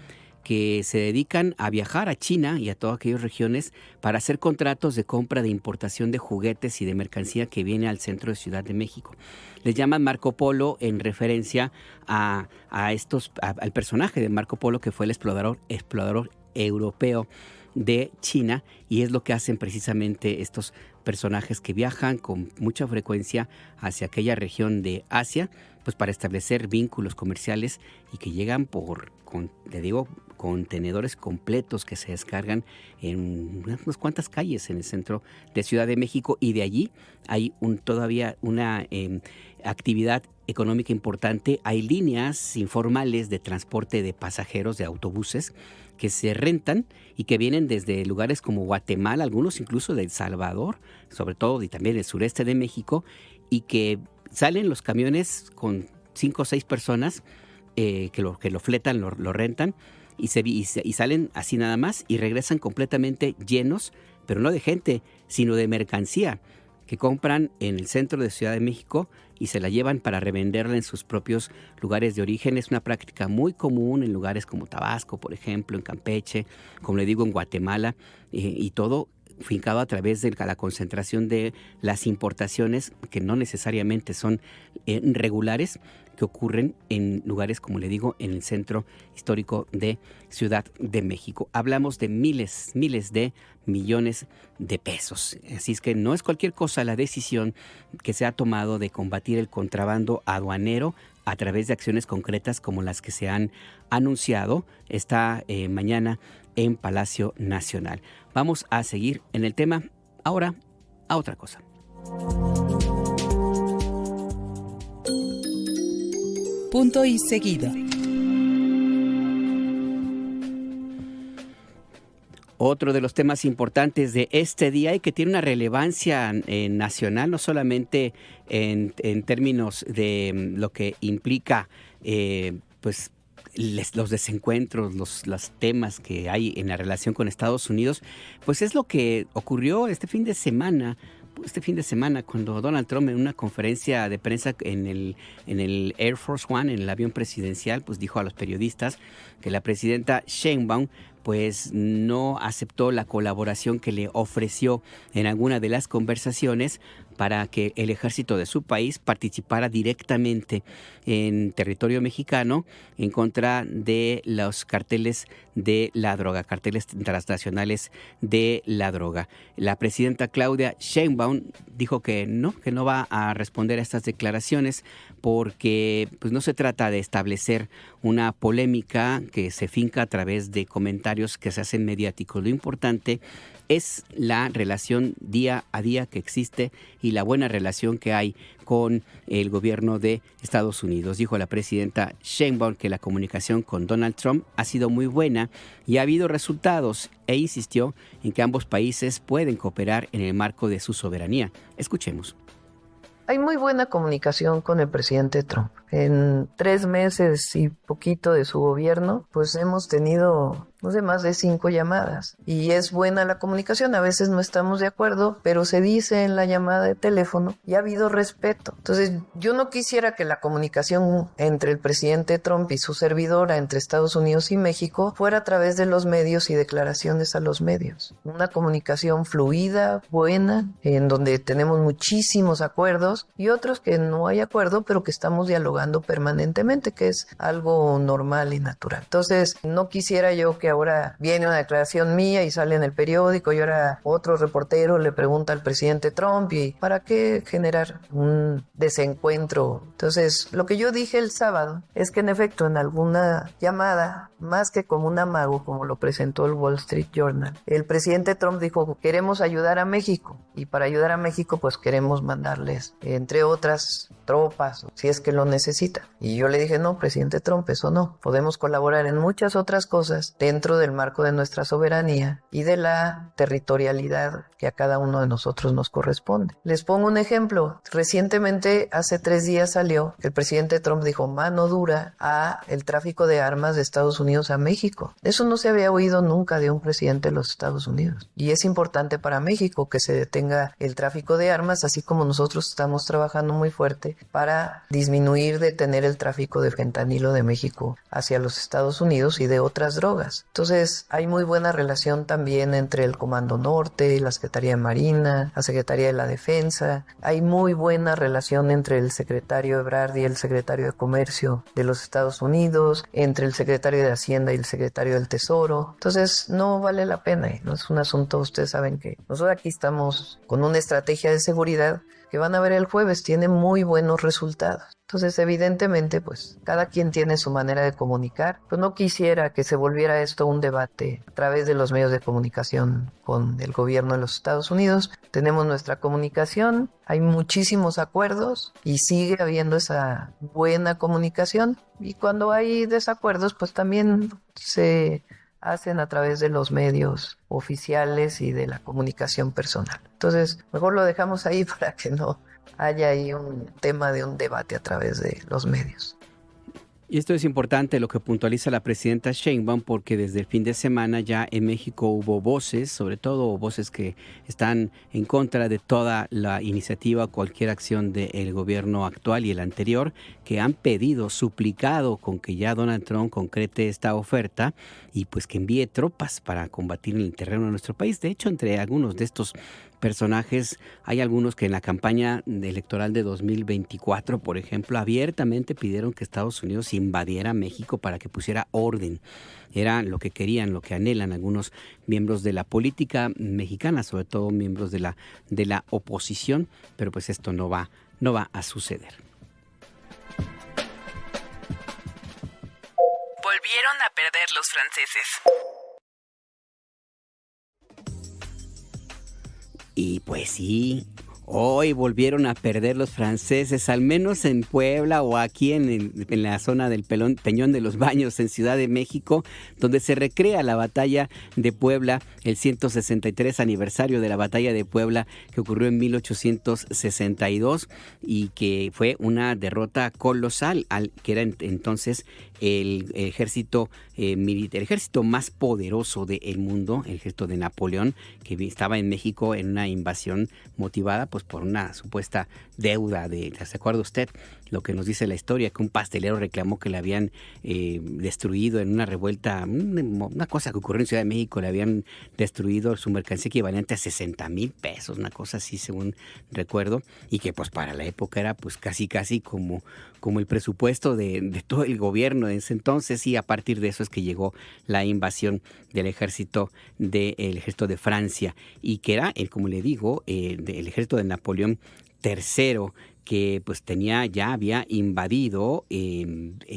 que se dedican a viajar a China y a todas aquellas regiones para hacer contratos de compra de importación de juguetes y de mercancía que viene al centro de Ciudad de México. Les llaman Marco Polo en referencia al personaje de Marco Polo, que fue el explorador europeo de China, y es lo que hacen precisamente estos personajes que viajan con mucha frecuencia hacia aquella región de Asia, pues para establecer vínculos comerciales, y que llegan contenedores completos que se descargan en unas cuantas calles en el centro de Ciudad de México, y de allí hay todavía una actividad económica importante. Hay líneas informales de transporte de pasajeros, de autobuses, que se rentan y que vienen desde lugares como Guatemala, algunos incluso de El Salvador, sobre todo, y también del sureste de México, y que salen los camiones con 5 o 6 personas que lo fletan, lo rentan, y salen así nada más, y regresan completamente llenos, pero no de gente, sino de mercancía que compran en el centro de Ciudad de México y se la llevan para revenderla en sus propios lugares de origen. Es una práctica muy común en lugares como Tabasco, por ejemplo, en Campeche, como le digo, en Guatemala, y todo fincado a través de la concentración de las importaciones, que no necesariamente son regulares, que ocurren en lugares, como le digo, en el centro histórico de Ciudad de México. Hablamos de miles de millones de pesos. Así es que no es cualquier cosa la decisión que se ha tomado de combatir el contrabando aduanero a través de acciones concretas como las que se han anunciado esta mañana en Palacio Nacional. Vamos a seguir en el tema ahora a otra cosa. Punto y seguido. Otro de los temas importantes de este día, y que tiene una relevancia nacional, no solamente en términos de lo que implica pues los desencuentros, los temas que hay en la relación con Estados Unidos, pues es lo que ocurrió este fin de semana, cuando Donald Trump, en una conferencia de prensa en el Air Force One, en el avión presidencial, pues dijo a los periodistas que la presidenta Sheinbaum pues no aceptó la colaboración que le ofreció en alguna de las conversaciones para que el ejército de su país participara directamente en territorio mexicano en contra de los carteles de la droga, carteles transnacionales de la droga. La presidenta Claudia Sheinbaum dijo que no va a responder a estas declaraciones porque pues, no se trata de establecer una polémica que se finca a través de comentarios que se hacen mediáticos. Lo importante es la relación día a día que existe y la buena relación que hay con el gobierno de Estados Unidos. Dijo la presidenta Sheinbaum que la comunicación con Donald Trump ha sido muy buena y ha habido resultados e insistió en que ambos países pueden cooperar en el marco de su soberanía. Escuchemos. Hay muy buena comunicación con el presidente Trump. En 3 meses y poquito de su gobierno, pues hemos tenido más de 5 llamadas. Y es buena la comunicación, a veces no estamos de acuerdo, pero se dice en la llamada de teléfono y ha habido respeto. Entonces, yo no quisiera que la comunicación entre el presidente Trump y su servidora, entre Estados Unidos y México, fuera a través de los medios y declaraciones a los medios. Una comunicación fluida, buena, en donde tenemos muchísimos acuerdos y otros que no hay acuerdo, pero que estamos dialogando permanentemente, que es algo normal y natural. Entonces, no quisiera yo que ahora viene una declaración mía y sale en el periódico y ahora otro reportero le pregunta al presidente Trump y ¿para qué generar un desencuentro? Entonces, lo que yo dije el sábado es que en efecto en alguna llamada, más que como un amago, como lo presentó el Wall Street Journal, el presidente Trump dijo, queremos ayudar a México y para ayudar a México pues queremos mandarles, entre otras, tropas, si es que lo necesita. Y yo le dije, no, presidente Trump, eso no. Podemos colaborar en muchas otras cosas dentro del marco de nuestra soberanía y de la territorialidad que a cada uno de nosotros nos corresponde. Les pongo un ejemplo. Recientemente, hace 3 días salió que el presidente Trump dijo mano dura a el tráfico de armas de Estados Unidos a México. Eso no se había oído nunca de un presidente de los Estados Unidos. Y es importante para México que se detenga el tráfico de armas, así como nosotros estamos trabajando muy fuerte para disminuir, detener el tráfico de fentanilo de México hacia los Estados Unidos y de otras drogas. Entonces, hay muy buena relación también entre el Comando Norte, la Secretaría de Marina, la Secretaría de la Defensa. Hay muy buena relación entre el secretario Ebrard y el secretario de Comercio de los Estados Unidos, entre el secretario de Hacienda y el secretario del Tesoro. Entonces, no vale la pena. No es un asunto, ustedes saben que nosotros aquí estamos con una estrategia de seguridad que van a ver el jueves, tiene muy buenos resultados. Entonces, evidentemente, pues, cada quien tiene su manera de comunicar. Pues no quisiera que se volviera esto un debate a través de los medios de comunicación con el gobierno de los Estados Unidos. Tenemos nuestra comunicación, hay muchísimos acuerdos y sigue habiendo esa buena comunicación. Y cuando hay desacuerdos, pues también se hacen a través de los medios oficiales y de la comunicación personal. Entonces, mejor lo dejamos ahí para que no haya ahí un tema de un debate a través de los medios. Y esto es importante lo que puntualiza la presidenta Sheinbaum, porque desde el fin de semana ya en México hubo voces, sobre todo voces que están en contra de toda la iniciativa, cualquier acción del gobierno actual y el anterior, que han pedido, suplicado con que ya Donald Trump concrete esta oferta y pues que envíe tropas para combatir en el terreno de nuestro país. De hecho, entre algunos de estos personajes, hay algunos que en la campaña electoral de 2024, por ejemplo, abiertamente pidieron que Estados Unidos invadiera México para que pusiera orden. Era lo que querían, lo que anhelan algunos miembros de la política mexicana, sobre todo miembros de la oposición, pero pues esto no va a suceder. Volvieron a perder los franceses. Y pues sí, hoy volvieron a perder los franceses, al menos en Puebla o aquí en la zona del Peñón de los Baños en Ciudad de México, donde se recrea la batalla de Puebla, el 163 aniversario de la batalla de Puebla que ocurrió en 1862 y que fue una derrota colosal al que era entonces el ejército militar, el ejército más poderoso del mundo, el ejército de Napoleón, que estaba en México en una invasión motivada pues por una supuesta deuda ¿se acuerda usted? Lo que nos dice la historia, que un pastelero reclamó que le habían destruido en una revuelta, una cosa que ocurrió en Ciudad de México, le habían destruido su mercancía equivalente a 60,000 pesos, una cosa así según recuerdo, y que pues para la época era pues casi como el presupuesto de todo el gobierno en ese entonces, y a partir de eso es que llegó la invasión del ejército de Francia, y que era, como le digo, el ejército de Napoleón III, que pues había invadido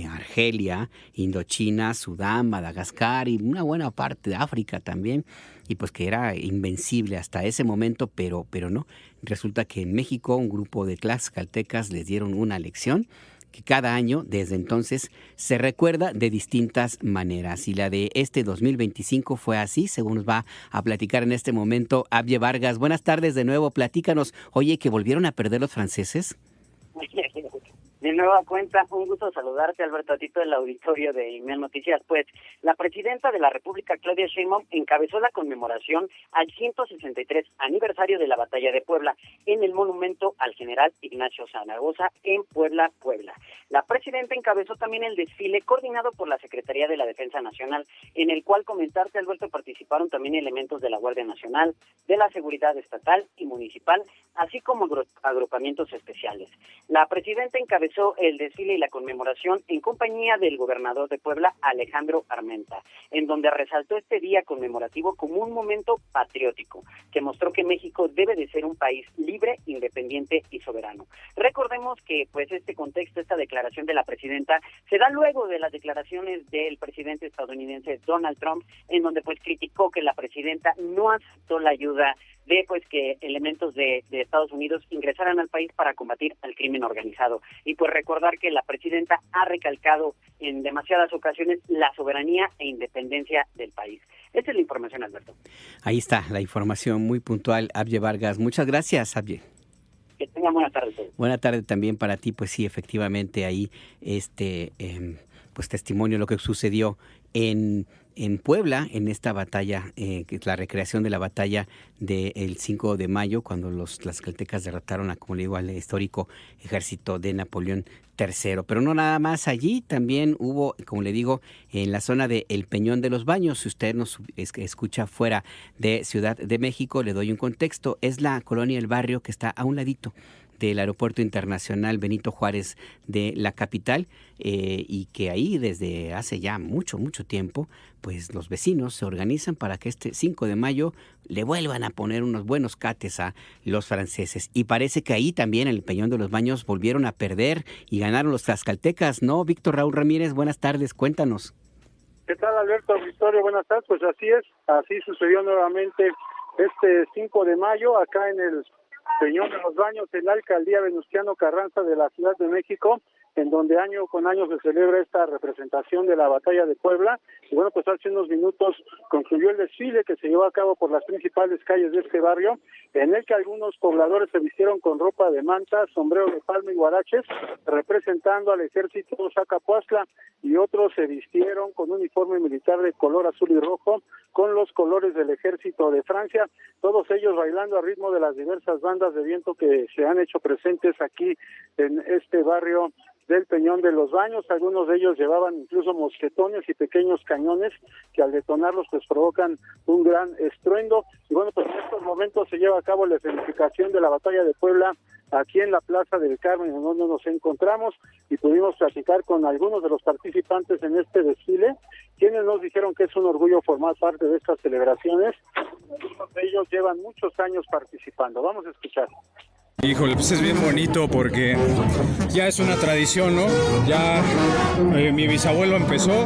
Argelia, Indochina, Sudán, Madagascar y una buena parte de África también, y pues que era invencible hasta ese momento, pero no. Resulta que en México un grupo de tlaxcaltecas les dieron una lección que cada año desde entonces se recuerda de distintas maneras, y la de este 2025 fue así, según nos va a platicar en este momento Abye Vargas. Buenas tardes de nuevo, platícanos. Oye, ¿que volvieron a perder los franceses? De nueva cuenta, un gusto saludarte, Alberto, a ti todo el auditorio de Immel Noticias. Pues la presidenta de la República, Claudia Sheinbaum, encabezó la conmemoración al 163 aniversario de la Batalla de Puebla en el monumento al general Ignacio Zaragoza en Puebla. La presidenta encabezó también el desfile coordinado por la Secretaría de la Defensa Nacional, en el cual, comentarte, Alberto, participaron también elementos de la Guardia Nacional, de la Seguridad Estatal y Municipal, así como agrupamientos especiales. La presidenta encabezó el desfile y la conmemoración en compañía del gobernador de Puebla, Alejandro Armenta, en donde resaltó este día conmemorativo como un momento patriótico, que mostró que México debe de ser un país libre, independiente y soberano. Recordemos que pues este contexto, esta declaración de la presidenta, se da luego de las declaraciones del presidente estadounidense Donald Trump, en donde pues criticó que la presidenta no aceptó la ayuda de pues que elementos de Estados Unidos ingresaran al país para combatir al crimen organizado. Y pues recordar que la presidenta ha recalcado en demasiadas ocasiones la soberanía e independencia del país. Esta es la información, Alberto. Ahí está la información muy puntual, Abye Vargas. Muchas gracias, Abye. Que tengan buena tarde. Buena tarde también para ti. Pues sí, efectivamente ahí pues testimonio de lo que sucedió en Puebla, en esta batalla, que es la recreación de la batalla del 5 de mayo, cuando los tlaxcaltecas derrotaron como le digo, al histórico ejército de Napoleón III. Pero no nada más allí, también hubo, como le digo, en la zona de El Peñón de los Baños. Si usted nos escucha fuera de Ciudad de México, le doy un contexto. Es la colonia El Barrio que está a un ladito del Aeropuerto Internacional Benito Juárez de la capital, y que ahí desde hace ya mucho tiempo, pues los vecinos se organizan para que este 5 de mayo le vuelvan a poner unos buenos cates a los franceses. Y parece que ahí también en El Peñón de los Baños volvieron a perder y ganaron los tlaxcaltecas, ¿no? Víctor Raúl Ramírez, buenas tardes, cuéntanos. ¿Qué tal, Alberto? Victoria, buenas tardes. Pues así es, así sucedió nuevamente este 5 de mayo acá en el Peñón de los Baños, en la alcaldía Venustiano Carranza de la Ciudad de México, en donde año con año se celebra esta representación de la Batalla de Puebla. Y bueno, pues hace unos minutos concluyó el desfile que se llevó a cabo por las principales calles de este barrio, en el que algunos pobladores se vistieron con ropa de manta, sombrero de palma y guaraches, representando al ejército Zacapuastla, y otros se vistieron con uniforme militar de color azul y rojo, con los colores del ejército de Francia, todos ellos bailando a ritmo de las diversas bandas de viento que se han hecho presentes aquí en este barrio del Peñón de los Baños. Algunos de ellos llevaban incluso mosquetones y pequeños cañones que al detonarlos pues provocan un gran estruendo. Y bueno, pues en estos momentos se lleva a cabo la escenificación de la Batalla de Puebla aquí en la Plaza del Carmen, en donde nos encontramos, y pudimos platicar con algunos de los participantes en este desfile, quienes nos dijeron que es un orgullo formar parte de estas celebraciones. Algunos de ellos llevan muchos años participando. Vamos a escuchar. Híjole, pues es bien bonito porque ya es una tradición, ¿no? Ya mi bisabuelo empezó,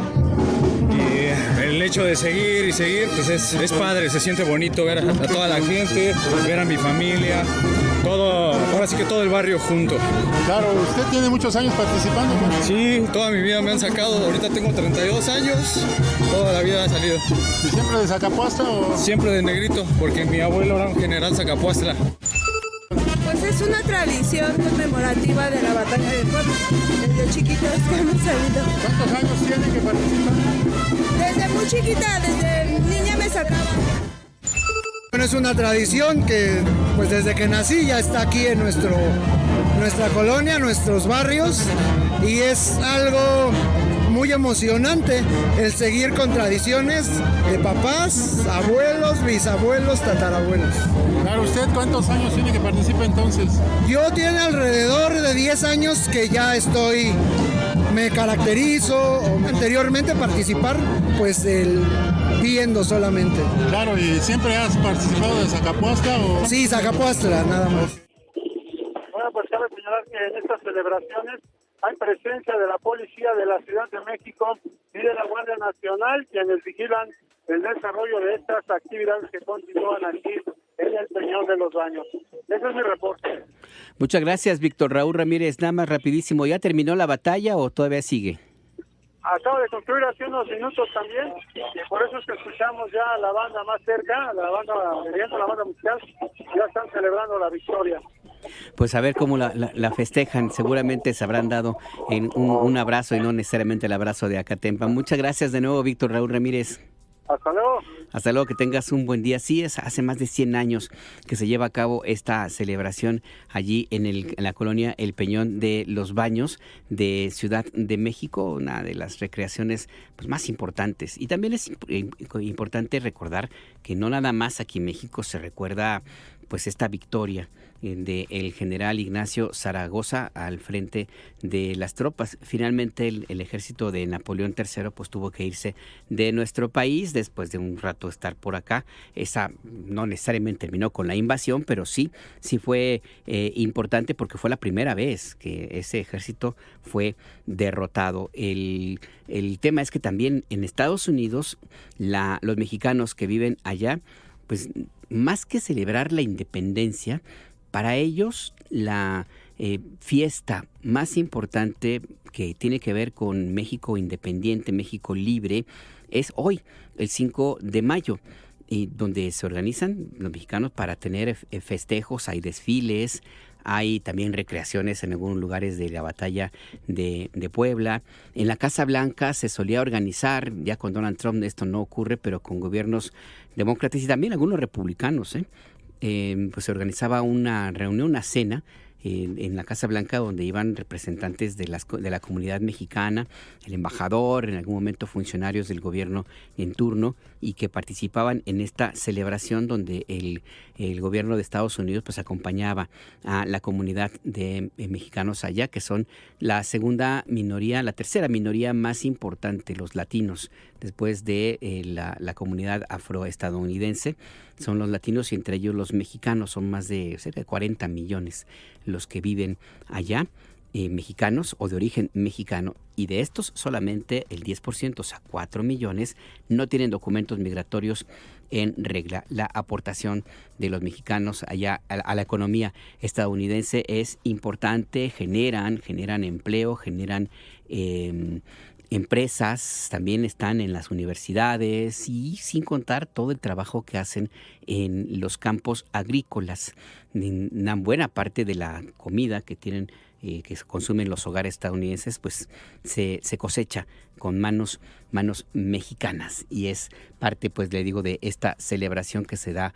y el hecho de seguir y seguir, pues es padre, se siente bonito ver a toda la gente, ver a mi familia, todo, ahora sí que todo el barrio junto. Claro, usted tiene muchos años participando, ¿no? Sí, toda mi vida me han sacado, ahorita tengo 32 años, toda la vida he salido. ¿Y siempre de Zacapuastla o...? Siempre de negrito, porque mi abuelo era un general Zacapuastla. Pues Es una tradición conmemorativa de la batalla de Puebla. Desde chiquitos que hemos salido. ¿Cuántos años tienen que participar? Desde muy chiquita, desde niña me sacaban. Bueno, es una tradición que pues desde que nací ya está aquí en nuestra colonia, nuestros barrios, y es algo muy emocionante el seguir con tradiciones de papás, abuelos, bisabuelos, tatarabuelos. Claro, ¿usted cuántos años tiene que participar entonces? Yo tiene alrededor de 10 años que ya me caracterizo, anteriormente participar, pues viendo solamente. Claro, ¿y siempre has participado de Zacapuastla o...? Sí, Zacapuastla, nada más. Bueno, pues cabe señalar que en estas celebraciones hay presencia de la policía de la Ciudad de México y de la Guardia Nacional, quienes vigilan el desarrollo de estas actividades que continúan aquí en el Peñón de los Baños. Ese es mi reporte. Muchas gracias, Víctor Raúl Ramírez. Nada más rapidísimo, ¿ya terminó la batalla o todavía sigue? Acabo de concluir hace unos minutos también, y por eso es que escuchamos ya a la banda más cerca, la banda musical, ya están celebrando la victoria. Pues a ver cómo la festejan. Seguramente se habrán dado en un abrazo y no necesariamente el abrazo de Acatempa. Muchas gracias de nuevo, Víctor Raúl Ramírez. Hasta luego. Hasta luego, que tengas un buen día. Sí, es hace más de 100 años que se lleva a cabo esta celebración allí en la colonia El Peñón de los Baños de Ciudad de México, una de las recreaciones pues más importantes. Y también es importante recordar que no nada más aquí en México se recuerda pues esta victoria del general Ignacio Zaragoza al frente de las tropas. Finalmente el ejército de Napoleón III pues tuvo que irse de nuestro país después de un rato estar por acá. Esa no necesariamente terminó con la invasión, pero sí fue importante porque fue la primera vez que ese ejército fue derrotado. El tema es que también en Estados Unidos los mexicanos que viven allá, pues más que celebrar la independencia, para ellos la fiesta más importante que tiene que ver con México independiente, México libre, es hoy, el 5 de mayo, donde se organizan los mexicanos para tener festejos, hay desfiles, hay también recreaciones en algunos lugares de la batalla de Puebla. En la Casa Blanca se solía organizar, ya con Donald Trump esto no ocurre, pero con gobiernos demócratas y también algunos republicanos, pues se organizaba una reunión, una cena en la Casa Blanca donde iban representantes de la comunidad mexicana, el embajador, en algún momento funcionarios del gobierno en turno, y que participaban en esta celebración donde el gobierno de Estados Unidos pues acompañaba a la comunidad de mexicanos allá, que son la tercera minoría más importante, los latinos, después de la comunidad afroestadounidense. Son los latinos y entre ellos los mexicanos, son más de cerca de 40 millones los que viven allá, mexicanos o de origen mexicano, y de estos solamente el 10%, o sea 4 millones, no tienen documentos migratorios en regla. La aportación de los mexicanos allá a la economía estadounidense es importante, generan empleo, generan empresas, también están en las universidades y sin contar todo el trabajo que hacen en los campos agrícolas. Una buena parte de la comida que tienen, que se consume en los hogares estadounidenses, pues se cosecha con manos mexicanas, y es parte, pues le digo, de esta celebración que se da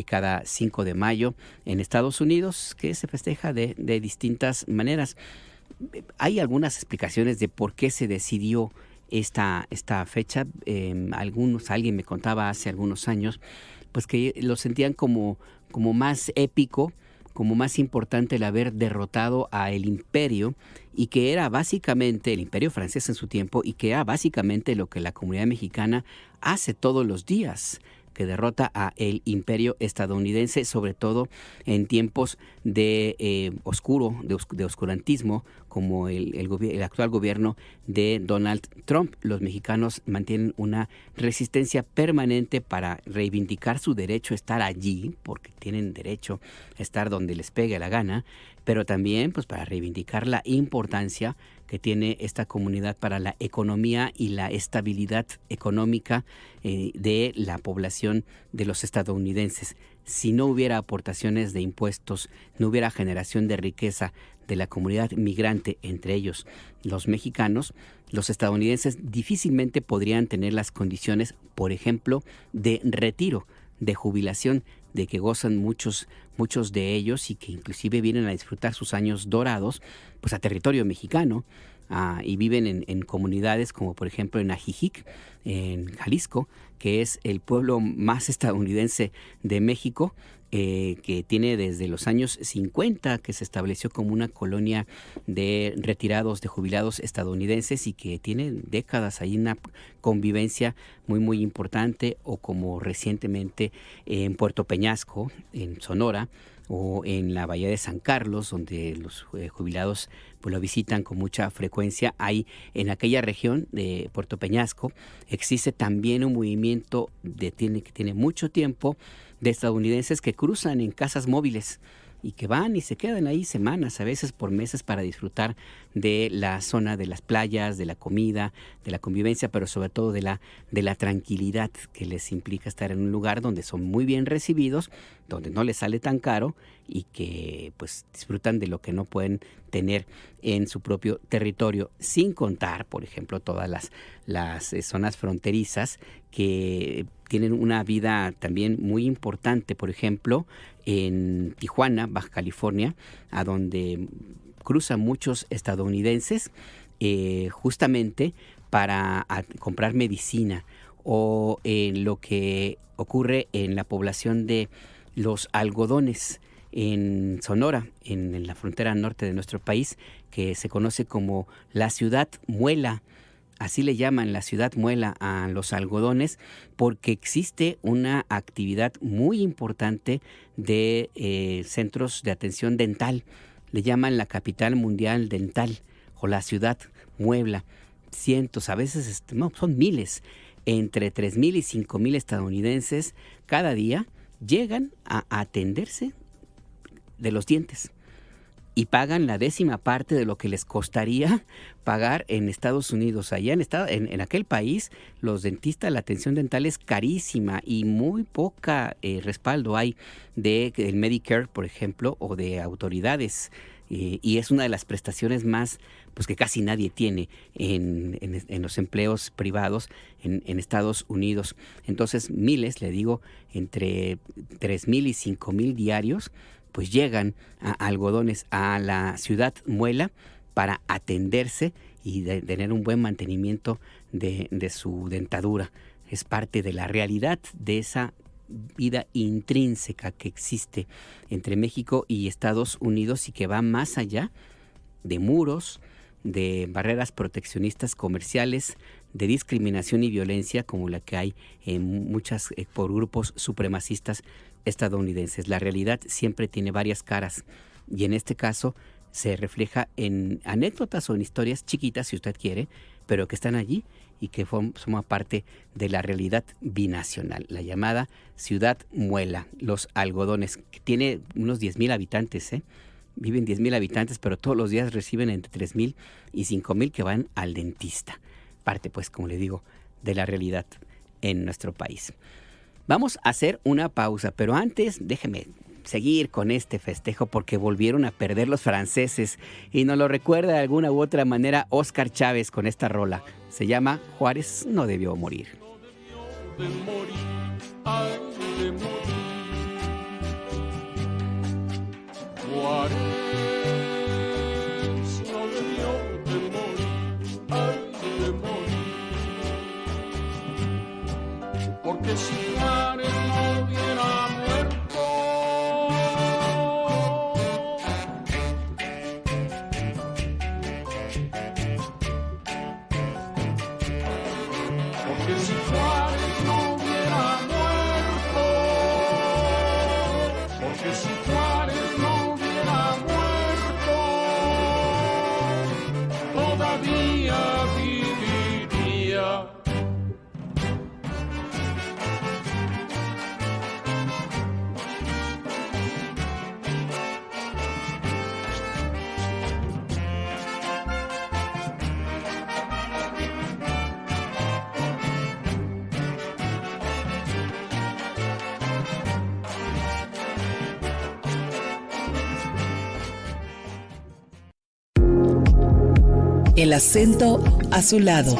cada 5 de mayo en Estados Unidos, que se festeja de distintas maneras. Hay algunas explicaciones de por qué se decidió esta fecha. Alguien me contaba hace algunos años pues que lo sentían como más épico, como más importante el haber derrotado a el imperio, y que era básicamente el imperio francés en su tiempo, y que era básicamente lo que la comunidad mexicana hace todos los días, que derrota a el imperio estadounidense, sobre todo en tiempos de oscurantismo, como el actual gobierno de Donald Trump. Los mexicanos mantienen una resistencia permanente para reivindicar su derecho a estar allí, porque tienen derecho a estar donde les pegue la gana, pero también pues para reivindicar la importancia que tiene esta comunidad para la economía y la estabilidad económica de la población de los estadounidenses. Si no hubiera aportaciones de impuestos, no hubiera generación de riqueza de la comunidad migrante, entre ellos los mexicanos, los estadounidenses difícilmente podrían tener las condiciones, por ejemplo, de retiro, de jubilación, de que gozan muchos de ellos y que inclusive vienen a disfrutar sus años dorados pues a territorio mexicano, y viven en comunidades como por ejemplo en Ajijic, en Jalisco, que es el pueblo más estadounidense de México, que tiene desde los años 50, que se estableció como una colonia de retirados, de jubilados estadounidenses y que tiene décadas ahí una convivencia muy muy importante, o como recientemente en Puerto Peñasco, en Sonora, o en la Bahía de San Carlos, donde los jubilados pues lo visitan con mucha frecuencia. Ahí en aquella región de Puerto Peñasco existe también un movimiento que tiene mucho tiempo, de estadounidenses que cruzan en casas móviles y que van y se quedan ahí semanas, a veces por meses, para disfrutar de la zona de las playas, de la comida, de la convivencia, pero sobre todo de la tranquilidad que les implica estar en un lugar donde son muy bien recibidos, donde no les sale tan caro y que pues disfrutan de lo que no pueden tener en su propio territorio, sin contar, por ejemplo, todas las zonas fronterizas que tienen una vida también muy importante. Por ejemplo, en Tijuana, Baja California, a donde cruzan muchos estadounidenses justamente para comprar medicina, o en lo que ocurre en la población de los algodones en Sonora, en la frontera norte de nuestro país, que se conoce como la ciudad muela. Así le llaman, la ciudad muela, a los algodones, porque existe una actividad muy importante de centros de atención dental. Le llaman la capital mundial dental, o la ciudad muela. Cientos, a veces son miles, entre 3,000 y 5,000 estadounidenses cada día llegan a atenderse de los dientes y pagan la 10ª parte de lo que les costaría pagar en Estados Unidos. Allá en aquel país, los dentistas, la atención dental es carísima y muy poca respaldo hay del Medicare, por ejemplo, o de autoridades. Y es una de las prestaciones más, pues que casi nadie tiene en los empleos privados en Estados Unidos. Entonces, miles, le digo, entre 3,000 y 5,000 diarios, pues llegan a algodones, a la ciudad muela, para atenderse y tener un buen mantenimiento de su dentadura. Es parte de la realidad de esa vida intrínseca que existe entre México y Estados Unidos y que va más allá de muros, de barreras proteccionistas comerciales, de discriminación y violencia como la que hay en muchas por grupos supremacistas estadounidenses. La realidad siempre tiene varias caras y en este caso se refleja en anécdotas o en historias chiquitas, si usted quiere, pero que están allí y que forman parte de la realidad binacional, la llamada ciudad muela, los algodones, que tiene unos 10,000 habitantes, viven 10,000 habitantes, pero todos los días reciben entre 3,000 y 5,000 que van al dentista. Parte, pues, como le digo, de la realidad en nuestro país. Vamos a hacer una pausa, pero antes déjeme seguir con este festejo porque volvieron a perder los franceses y nos lo recuerda de alguna u otra manera Óscar Chávez con esta rola. Se llama Juárez no debió morir. Juárez no debió de morir, ay, de morir, porque si Juárez no hubiera muerto, porque si Juárez no hubiera muerto, El acento a su lado.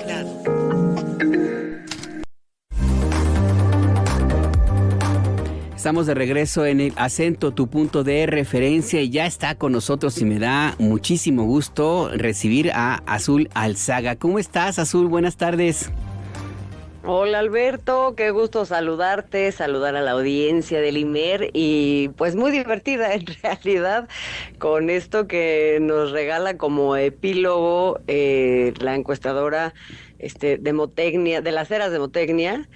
Estamos de regreso en el acento, tu punto de referencia, y ya está con nosotros y me da muchísimo gusto recibir a Azul Alzaga. ¿Cómo estás, Azul? Buenas tardes. Hola Alberto, qué gusto saludarte, saludar a la audiencia del IMER y pues muy divertida en realidad con esto que nos regala como epílogo la encuestadora Demotecnia, de las eras Demotecnia.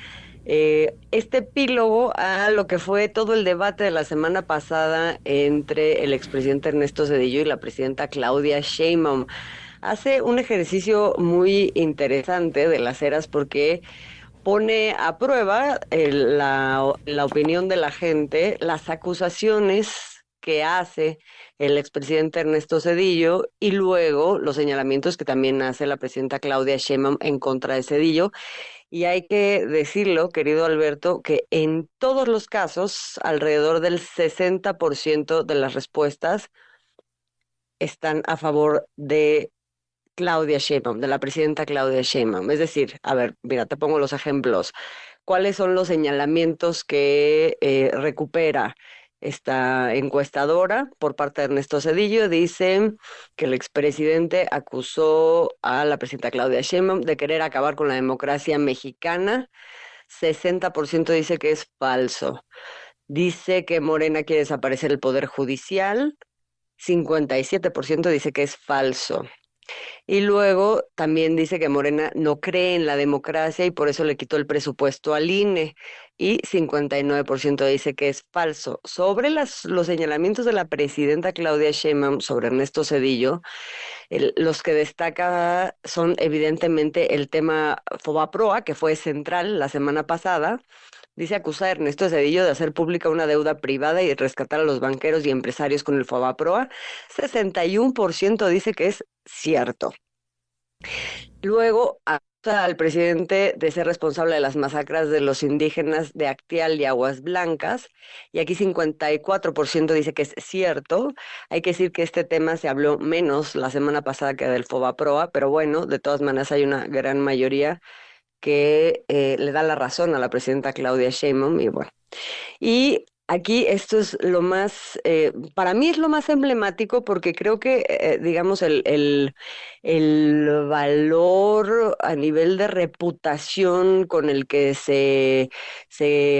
Este epílogo a lo que fue todo el debate de la semana pasada entre el expresidente Ernesto Zedillo y la presidenta Claudia Sheinbaum. Hace un ejercicio muy interesante de las eras porque pone a prueba la opinión de la gente, las acusaciones que hace el expresidente Ernesto Zedillo y luego los señalamientos que también hace la presidenta Claudia Sheinbaum en contra de Zedillo. Y hay que decirlo, querido Alberto, que en todos los casos, alrededor del 60% de las respuestas están a favor de Claudia Sheinbaum, de la presidenta Claudia Sheinbaum. Es decir, a ver, mira, te pongo los ejemplos. ¿Cuáles son los señalamientos que recupera esta encuestadora por parte de Ernesto Zedillo? Dice que el expresidente acusó a la presidenta Claudia Sheinbaum de querer acabar con la democracia mexicana. 60% dice que es falso. Dice que Morena quiere desaparecer el Poder Judicial. 57% dice que es falso. Y luego también dice que Morena no cree en la democracia y por eso le quitó el presupuesto al INE. Y 59% dice que es falso. Sobre los señalamientos de la presidenta Claudia Sheinbaum sobre Ernesto Zedillo, los que destaca son evidentemente el tema Fobaproa, que fue central la semana pasada. Dice acusar a Ernesto Zedillo de hacer pública una deuda privada y rescatar a los banqueros y empresarios con el Fobaproa. 61% dice que es cierto. Luego acusa al presidente de ser responsable de las masacres de los indígenas de Actial y Aguas Blancas. Y aquí 54% dice que es cierto. Hay que decir que este tema se habló menos la semana pasada que del Fobaproa, pero bueno, de todas maneras hay una gran mayoría que le da la razón a la presidenta Claudia Sheinbaum y bueno. Y aquí esto es lo más, para mí es lo más emblemático porque creo que, digamos, el valor a nivel de reputación con el que se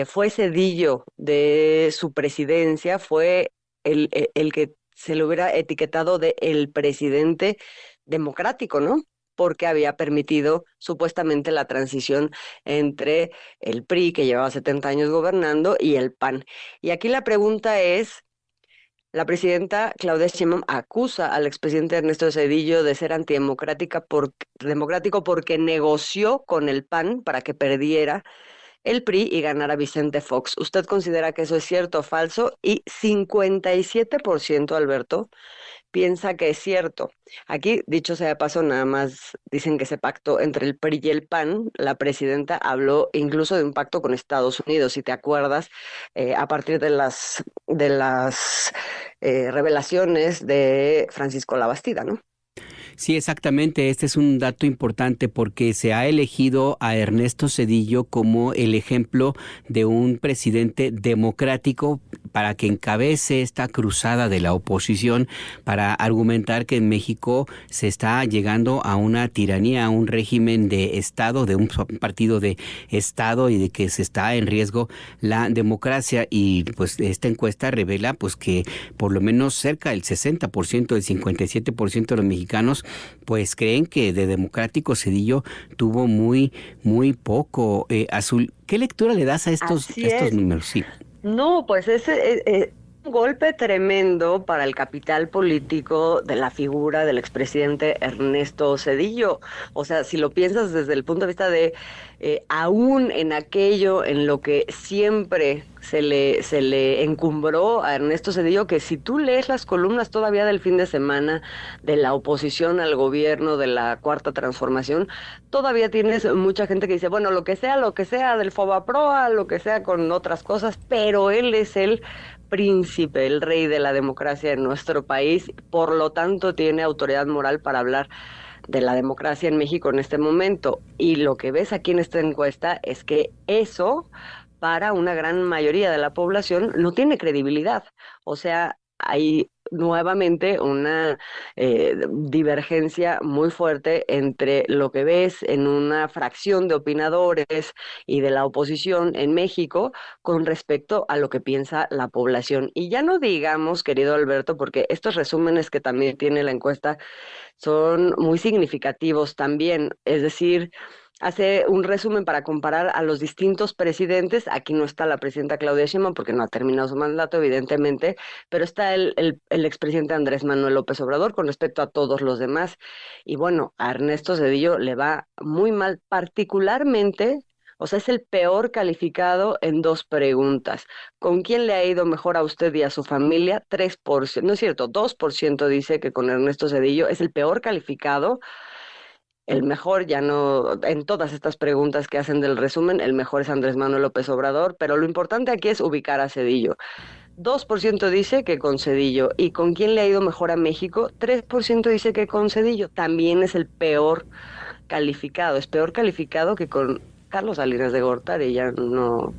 fue Zedillo de su presidencia fue el que se le hubiera etiquetado de el presidente democrático, ¿no? Porque había permitido supuestamente la transición entre el PRI, que llevaba 70 años gobernando, y el PAN. Y aquí la pregunta es, la presidenta Claudia Sheinbaum acusa al expresidente Ernesto Zedillo de ser antidemocrático porque negoció con el PAN para que perdiera el PRI y ganara Vicente Fox. ¿Usted considera que eso es cierto o falso? Y 57%, Alberto, piensa que es cierto. Aquí, dicho sea de paso, nada más dicen que ese pacto entre el PRI y el PAN, la presidenta habló incluso de un pacto con Estados Unidos, si te acuerdas, a partir de las revelaciones de Francisco Labastida, ¿no? Sí, exactamente. Este es un dato importante porque se ha elegido a Ernesto Zedillo como el ejemplo de un presidente democrático para que encabece esta cruzada de la oposición para argumentar que en México se está llegando a una tiranía, a un régimen de Estado, de un partido de Estado y de que se está en riesgo la democracia. Y pues esta encuesta revela pues que por lo menos cerca del 60%, del 57% de los mexicanos pues creen que de democrático Zedillo tuvo muy poco. Azul, ¿qué lectura le das a estos números? Sí. No, pues es un golpe tremendo para el capital político de la figura del expresidente Ernesto Zedillo. O sea, si lo piensas desde el punto de vista de aún en aquello en lo que siempre se le encumbró a Ernesto Zedillo, que si tú lees las columnas todavía del fin de semana de la oposición al gobierno de la Cuarta Transformación, todavía tienes mucha gente que dice, bueno, lo que sea del Fobaproa, lo que sea con otras cosas, pero él es el príncipe, el rey de la democracia en nuestro país, por lo tanto tiene autoridad moral para hablar de la democracia en México en este momento. Y lo que ves aquí en esta encuesta es que eso, para una gran mayoría de la población, no tiene credibilidad. O sea, hay nuevamente una divergencia muy fuerte entre lo que ves en una fracción de opinadores y de la oposición en México con respecto a lo que piensa la población. Y ya no digamos, querido Alberto, porque estos resúmenes que también tiene la encuesta son muy significativos también, es decir, hace un resumen para comparar a los distintos presidentes. Aquí no está la presidenta Claudia Sheinbaum porque no ha terminado su mandato, evidentemente, pero está el expresidente Andrés Manuel López Obrador con respecto a todos los demás. Y bueno, a Ernesto Zedillo le va muy mal, particularmente, o sea, es el peor calificado en 2 preguntas. ¿Con quién le ha ido mejor a usted y a su familia? 3%, no es cierto, 2% dice que con Ernesto Zedillo es el peor calificado. El mejor, ya no, en todas estas preguntas que hacen del resumen, el mejor es Andrés Manuel López Obrador, pero lo importante aquí es ubicar a Zedillo. 2% dice que con Zedillo. ¿Y con quién le ha ido mejor a México? 3% dice que con Zedillo. También es el peor calificado. Es peor calificado que con Carlos Salinas de Gortari. Ya no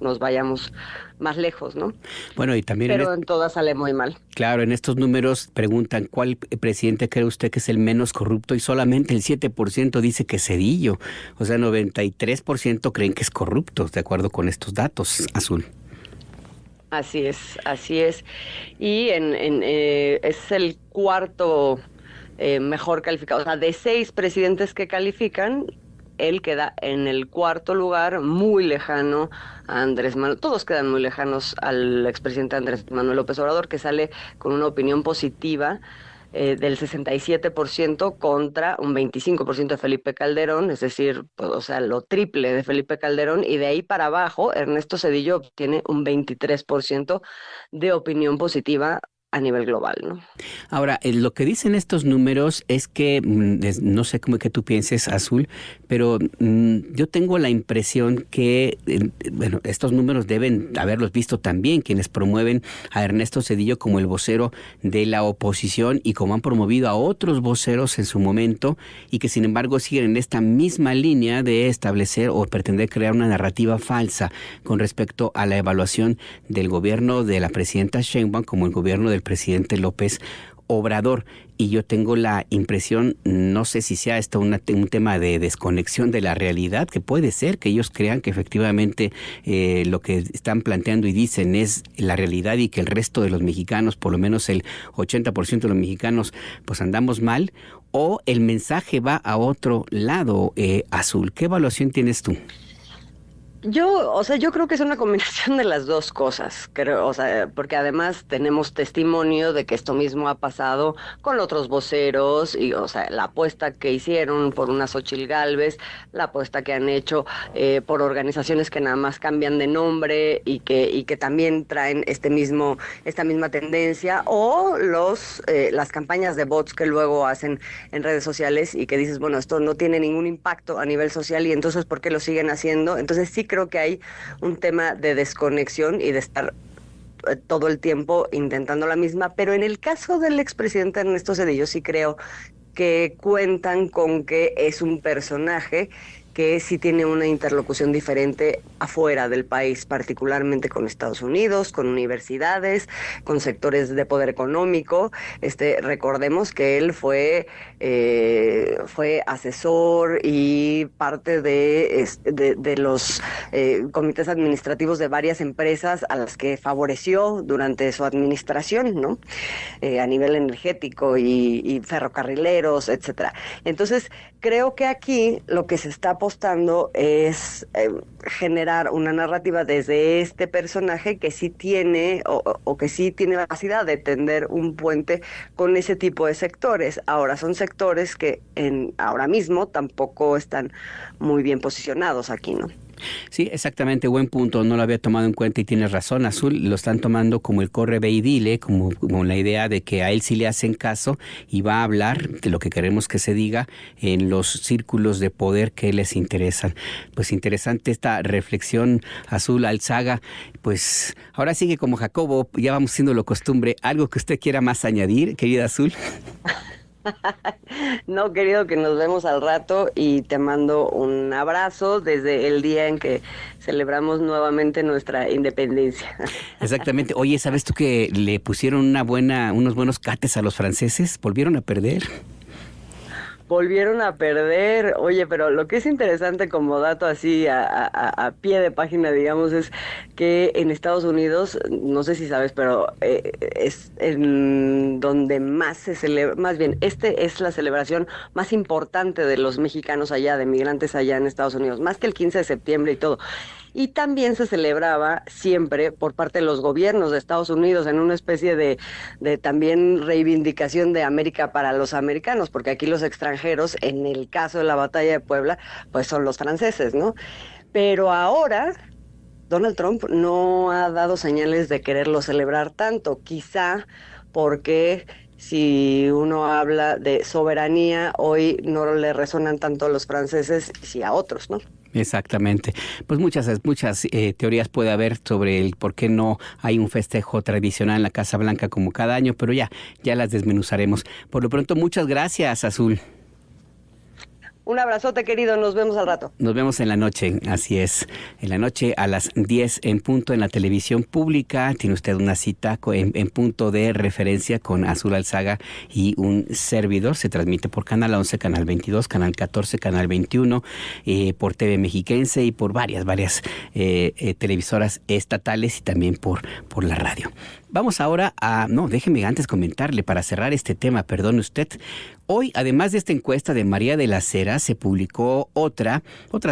nos vayamos más lejos, ¿no? Bueno, y también... Pero en todas sale muy mal. Claro, en estos números preguntan ¿cuál presidente cree usted que es el menos corrupto? Y solamente el 7% dice que Zedillo. O sea, 93% creen que es corrupto, de acuerdo con estos datos, Azul. Así es, así es. Y es el cuarto mejor calificado. O sea, de 6 presidentes que califican, él queda en el cuarto lugar, muy lejano a Andrés Manuel. Todos quedan muy lejanos al expresidente Andrés Manuel López Obrador, que sale con una opinión positiva del 67% contra un 25% de Felipe Calderón, es decir, pues, o sea, lo triple de Felipe Calderón, y de ahí para abajo, Ernesto Zedillo obtiene un 23% de opinión positiva a nivel global, ¿no? Ahora, lo que dicen estos números es que, no sé cómo que tú pienses, Azul, pero yo tengo la impresión que, bueno, estos números deben haberlos visto también quienes promueven a Ernesto Zedillo como el vocero de la oposición y como han promovido a otros voceros en su momento y que sin embargo siguen en esta misma línea de establecer o pretender crear una narrativa falsa con respecto a la evaluación del gobierno de la presidenta Sheinbaum como el gobierno del presidente López Obrador. Y yo tengo la impresión, no sé si sea esto un tema de desconexión de la realidad, que puede ser que ellos crean que efectivamente lo que están planteando y dicen es la realidad y que el resto de los mexicanos, por lo menos el 80% de los mexicanos, pues andamos mal, o el mensaje va a otro lado, Azul. ¿Qué evaluación tienes tú? Yo creo que es una combinación de las dos cosas, creo, o sea, porque además tenemos testimonio de que esto mismo ha pasado con otros voceros y, o sea, la apuesta que hicieron por una Xóchitl Gálvez, la apuesta que han hecho por organizaciones que nada más cambian de nombre y que también traen esta misma tendencia, o las campañas de bots que luego hacen en redes sociales y que dices, bueno, esto no tiene ningún impacto a nivel social y entonces ¿por qué lo siguen haciendo? Entonces sí creo que hay un tema de desconexión y de estar todo el tiempo intentando la misma, pero en el caso del expresidente Ernesto Zedillo sí creo que cuentan con que es un personaje que sí tiene una interlocución diferente afuera del país, particularmente con Estados Unidos, con universidades, con sectores de poder económico. Recordemos que él fue asesor y parte de los comités administrativos de varias empresas a las que favoreció durante su administración, ¿no? A nivel energético y ferrocarrileros, etcétera. Entonces, creo que aquí lo que se está apostando es generar una narrativa desde este personaje que sí tiene o que sí tiene la capacidad de tender un puente con ese tipo de sectores. Ahora, son sectores que ahora mismo tampoco están muy bien posicionados aquí, ¿no? Sí, exactamente, buen punto, no lo había tomado en cuenta y tienes razón, Azul, lo están tomando como el corre ve y dile, como la idea de que a él sí le hacen caso y va a hablar de lo que queremos que se diga en los círculos de poder que les interesan. Pues interesante esta reflexión, Azul Alzaga. Pues ahora sigue como Jacobo, ya vamos siendo lo costumbre, algo que usted quiera más añadir, querida Azul. No, querido, que nos vemos al rato y te mando un abrazo desde el día en que celebramos nuevamente nuestra independencia. Exactamente. Oye, ¿sabes tú que le pusieron unos buenos cates a los franceses? ¿Volvieron a perder? Volvieron a perder. Oye, pero lo que es interesante como dato así a pie de página, digamos, es que en Estados Unidos, no sé si sabes, pero es en donde más se celebra, más bien, es la celebración más importante de los mexicanos allá, de migrantes allá en Estados Unidos, más que el 15 de septiembre y todo. Y también se celebraba siempre por parte de los gobiernos de Estados Unidos en una especie de también reivindicación de América para los americanos, porque aquí los extranjeros, en el caso de la batalla de Puebla, pues son los franceses, ¿no? Pero ahora Donald Trump no ha dado señales de quererlo celebrar tanto, quizá porque si uno habla de soberanía, hoy no le resonan tanto a los franceses, sí a otros, ¿no? Exactamente. Pues muchas teorías puede haber sobre el por qué no hay un festejo tradicional en la Casa Blanca como cada año, pero ya las desmenuzaremos. Por lo pronto, muchas gracias, Azul. Un abrazote, querido, nos vemos al rato. Nos vemos en la noche, así es. En la noche a las 10 en punto en la televisión pública. Tiene usted una cita en punto de referencia con Azul Alzaga y un servidor. Se transmite por Canal 11, Canal 22, Canal 14, Canal 21, por TV Mexiquense y por varias televisoras estatales y también por la radio. Vamos ahora déjeme antes comentarle para cerrar este tema, perdone usted. Hoy, además de esta encuesta de María de las Heras, se publicó otras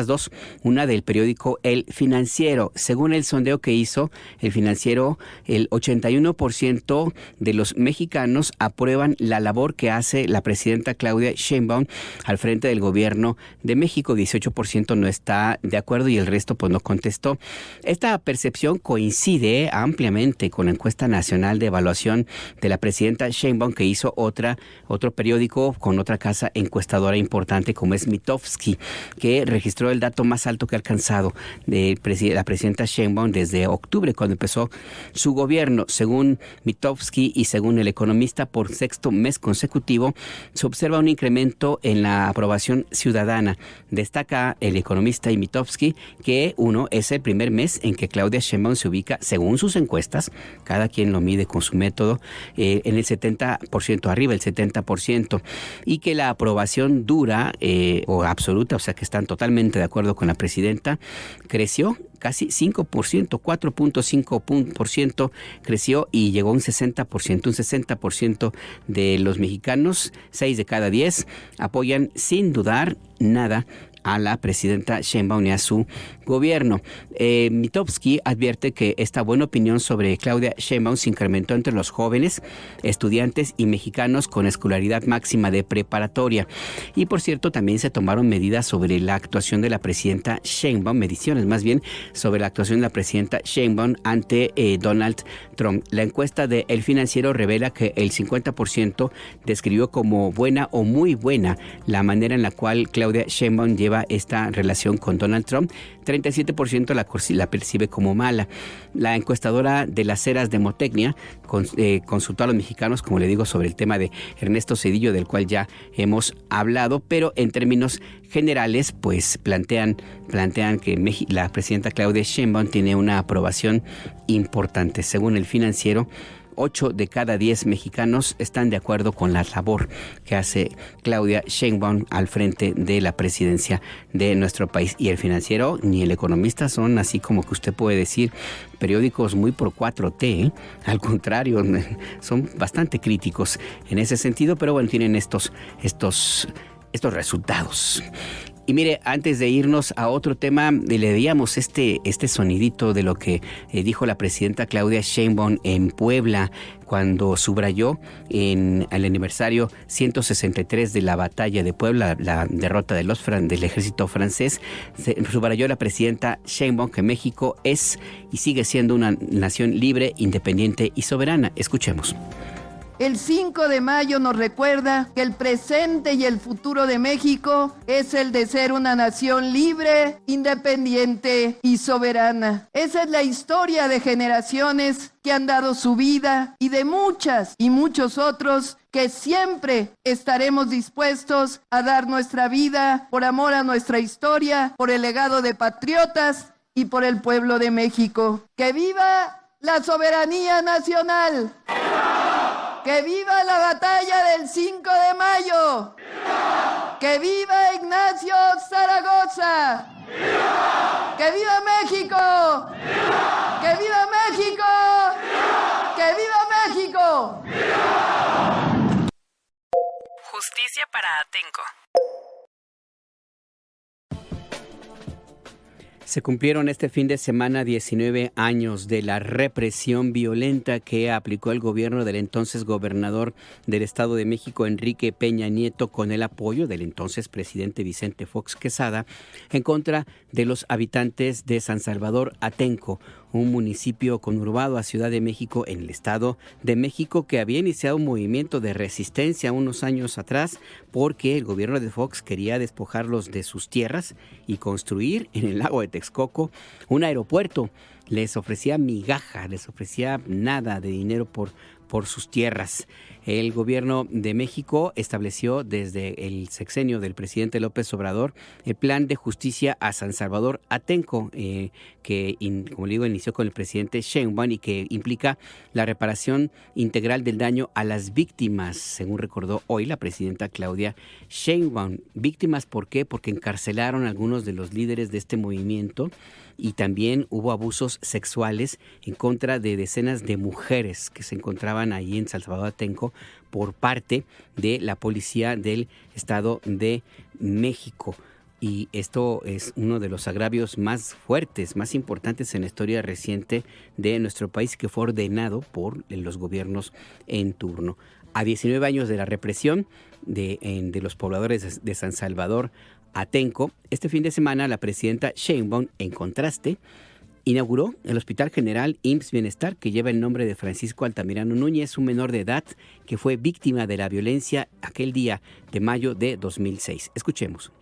dos, una del periódico El Financiero. Según el sondeo que hizo El Financiero, el 81% de los mexicanos aprueban la labor que hace la presidenta Claudia Sheinbaum al frente del gobierno de México. 18% no está de acuerdo y el resto pues no contestó. Esta percepción coincide ampliamente con la encuesta nacional de evaluación de la presidenta Sheinbaum que hizo otro periódico con otra casa encuestadora importante como es Mitofsky, que registró el dato más alto que ha alcanzado de la presidenta Sheinbaum desde octubre, cuando empezó su gobierno. Según Mitofsky y según El Economista, por sexto mes consecutivo se observa un incremento en la aprobación ciudadana. Destaca El Economista y Mitofsky que es el primer mes en que Claudia Sheinbaum se ubica, según sus encuestas, cada quien lo mide con su método, en el 70%, arriba el 70%, y que la aprobación dura o absoluta, o sea que están totalmente de acuerdo con la presidenta, creció casi 5%, 4.5% creció y llegó a un 60%. Un 60% de los mexicanos, 6 de cada 10, apoyan sin dudar nada a la presidenta Sheinbaum y a su gobierno. Mitofsky advierte que esta buena opinión sobre Claudia Sheinbaum se incrementó entre los jóvenes, estudiantes y mexicanos con escolaridad máxima de preparatoria. Y por cierto, también se tomaron medidas sobre la actuación de la presidenta Sheinbaum, mediciones más bien, sobre la actuación de la presidenta Sheinbaum ante Donald Trump. La encuesta de El Financiero revela que el 50% describió como buena o muy buena la manera en la cual Claudia Sheinbaum lleva esta relación con Donald Trump. 37% la percibe como mala. La encuestadora de las Heras Demotecnia consultó a los mexicanos, como le digo, sobre el tema de Ernesto Zedillo, del cual ya hemos hablado, pero en términos generales, pues plantean que la presidenta Claudia Sheinbaum tiene una aprobación importante. Según El Financiero, 8 de cada 10 mexicanos están de acuerdo con la labor que hace Claudia Sheinbaum al frente de la presidencia de nuestro país. Y El Financiero ni El Economista son así como que usted puede decir periódicos muy pro 4T, ¿eh? Al contrario, son bastante críticos en ese sentido, pero bueno, tienen estos resultados. Y mire, antes de irnos a otro tema, le veíamos este sonidito de lo que dijo la presidenta Claudia Sheinbaum en Puebla cuando subrayó en el aniversario 163 de la batalla de Puebla, la derrota del ejército francés. Subrayó la presidenta Sheinbaum que México es y sigue siendo una nación libre, independiente y soberana. Escuchemos. El 5 de mayo nos recuerda que el presente y el futuro de México es el de ser una nación libre, independiente y soberana. Esa es la historia de generaciones que han dado su vida y de muchas y muchos otros que siempre estaremos dispuestos a dar nuestra vida por amor a nuestra historia, por el legado de patriotas y por el pueblo de México. ¡Que viva la soberanía nacional! ¡Viva! ¡Que viva la batalla del 5 de mayo! ¡Viva! ¡Que viva Ignacio Zaragoza! ¡Viva! ¡Que viva México! ¡Viva! ¡Que viva México! ¡Viva! ¡Que viva México! ¡Viva! Justicia para Atenco. Se cumplieron este fin de semana 19 años de la represión violenta que aplicó el gobierno del entonces gobernador del Estado de México, Enrique Peña Nieto, con el apoyo del entonces presidente Vicente Fox Quesada, en contra de los habitantes de San Salvador Atenco, un municipio conurbado a Ciudad de México en el Estado de México que había iniciado un movimiento de resistencia unos años atrás porque el gobierno de Fox quería despojarlos de sus tierras y construir en el lago de Texcoco un aeropuerto. Les ofrecía migaja, les ofrecía nada de dinero por sus tierras. El gobierno de México estableció desde el sexenio del presidente López Obrador el Plan de Justicia a San Salvador Atenco, que, como le digo, inició con el presidente Sheinbaum y que implica la reparación integral del daño a las víctimas, según recordó hoy la presidenta Claudia Sheinbaum. ¿Víctimas por qué? Porque encarcelaron a algunos de los líderes de este movimiento y también hubo abusos sexuales en contra de decenas de mujeres que se encontraban ahí en San Salvador Atenco por parte de la policía del Estado de México. Y esto es uno de los agravios más fuertes, más importantes en la historia reciente de nuestro país, que fue ordenado por los gobiernos en turno. A 19 años de la represión de los pobladores de San Salvador Atenco, este fin de semana la presidenta Sheinbaum, en contraste, inauguró el Hospital General IMSS Bienestar, que lleva el nombre de Francisco Altamirano Núñez, un menor de edad que fue víctima de la violencia aquel día de mayo de 2006. Escuchemos.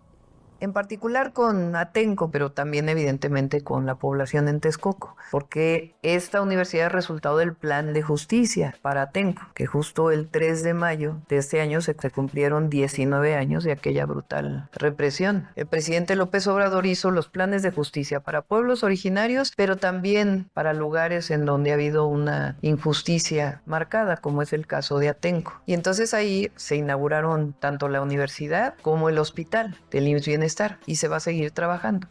En particular con Atenco, pero también evidentemente con la población en Texcoco, porque esta universidad es resultado del Plan de Justicia para Atenco, que justo el 3 de mayo de este año se cumplieron 19 años de aquella brutal represión. El presidente López Obrador hizo los planes de justicia para pueblos originarios, pero también para lugares en donde ha habido una injusticia marcada, como es el caso de Atenco. Y entonces ahí se inauguraron tanto la universidad como el hospital del IMSS Bienestar, y se va a seguir trabajando.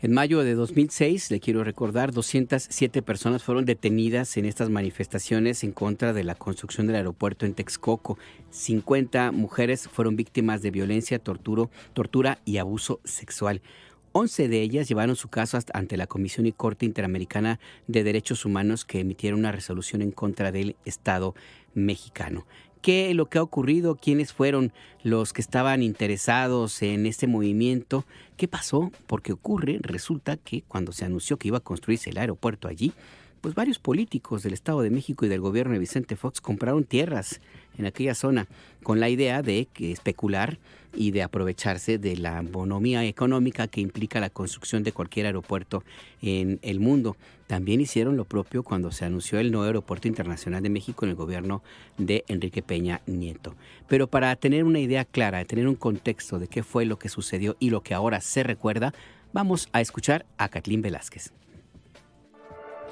En mayo de 2006, le quiero recordar, 207 personas fueron detenidas en estas manifestaciones en contra de la construcción del aeropuerto en Texcoco. 50 mujeres fueron víctimas de violencia, tortura y abuso sexual. 11 de ellas llevaron su caso ante la Comisión y Corte Interamericana de Derechos Humanos, que emitieron una resolución en contra del Estado mexicano. ¿Qué es lo que ha ocurrido? ¿Quiénes fueron los que estaban interesados en este movimiento? ¿Qué pasó? Porque resulta que cuando se anunció que iba a construirse el aeropuerto allí, pues varios políticos del Estado de México y del gobierno de Vicente Fox compraron tierras en aquella zona con la idea de especular y de aprovecharse de la bonomía económica que implica la construcción de cualquier aeropuerto en el mundo. También hicieron lo propio cuando se anunció el nuevo aeropuerto internacional de México en el gobierno de Enrique Peña Nieto. Pero para tener una idea clara, tener un contexto de qué fue lo que sucedió y lo que ahora se recuerda, vamos a escuchar a Kathleen Velázquez.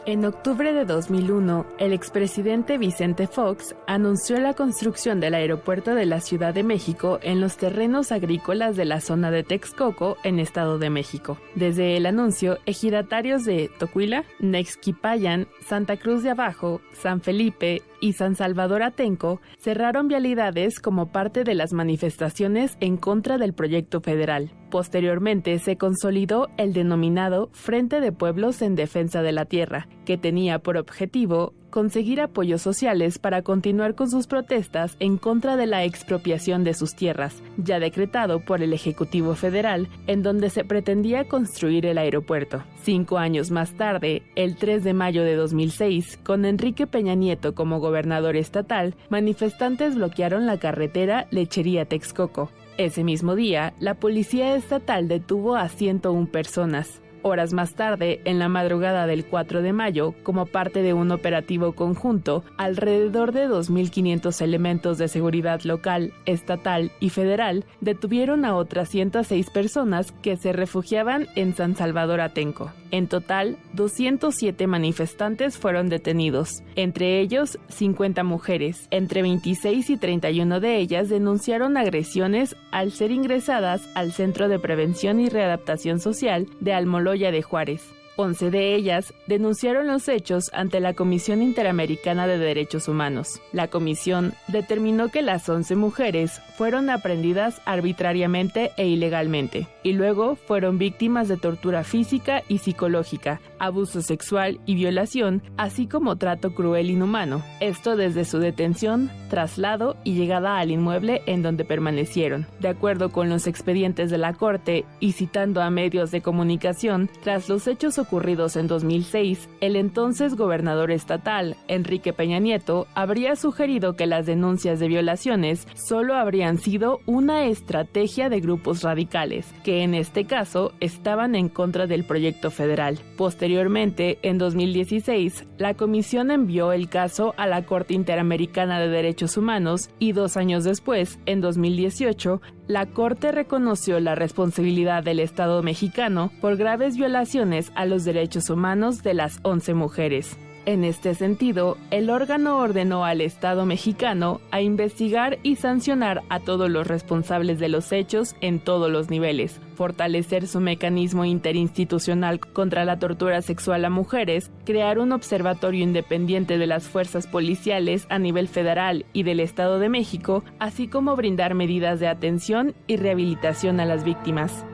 En octubre de 2001, el expresidente Vicente Fox anunció la construcción del aeropuerto de la Ciudad de México en los terrenos agrícolas de la zona de Texcoco, en Estado de México. Desde el anuncio, ejidatarios de Tocuila, Nexquipayan, Santa Cruz de Abajo, San Felipe y San Salvador Atenco cerraron vialidades como parte de las manifestaciones en contra del proyecto federal. Posteriormente se consolidó el denominado Frente de Pueblos en Defensa de la Tierra, que tenía por objetivo conseguir apoyos sociales para continuar con sus protestas en contra de la expropiación de sus tierras, ya decretado por el Ejecutivo Federal, en donde se pretendía construir el aeropuerto. 5 años más tarde, el 3 de mayo de 2006, con Enrique Peña Nieto como gobernador estatal, manifestantes bloquearon la carretera Lechería-Texcoco. Ese mismo día, la policía estatal detuvo a 101 personas. Horas más tarde, en la madrugada del 4 de mayo, como parte de un operativo conjunto, alrededor de 2.500 elementos de seguridad local, estatal y federal detuvieron a otras 106 personas que se refugiaban en San Salvador Atenco. En total, 207 manifestantes fueron detenidos, entre ellos 50 mujeres. Entre 26 y 31 de ellas denunciaron agresiones al ser ingresadas al Centro de Prevención y Readaptación Social de Almoloya de Juárez. 11 de ellas denunciaron los hechos ante la Comisión Interamericana de Derechos Humanos. La comisión determinó que las 11 mujeres fueron aprehendidas arbitrariamente e ilegalmente, y luego fueron víctimas de tortura física y psicológica, abuso sexual y violación, así como trato cruel e inhumano. Esto desde su detención, traslado y llegada al inmueble en donde permanecieron. De acuerdo con los expedientes de la Corte y citando a medios de comunicación, tras los hechos ocurridos en 2006, el entonces gobernador estatal, Enrique Peña Nieto, habría sugerido que las denuncias de violaciones solo habrían sido una estrategia de grupos radicales, que en este caso estaban en contra del proyecto federal. Posteriormente, en 2016, la comisión envió el caso a la Corte Interamericana de Derechos Humanos y 2 años después, en 2018, la Corte reconoció la responsabilidad del Estado mexicano por graves violaciones a los derechos humanos de las 11 mujeres. En este sentido, el órgano ordenó al Estado mexicano a investigar y sancionar a todos los responsables de los hechos en todos los niveles, fortalecer su mecanismo interinstitucional contra la tortura sexual a mujeres, crear un observatorio independiente de las fuerzas policiales a nivel federal y del Estado de México, así como brindar medidas de atención y rehabilitación a las víctimas.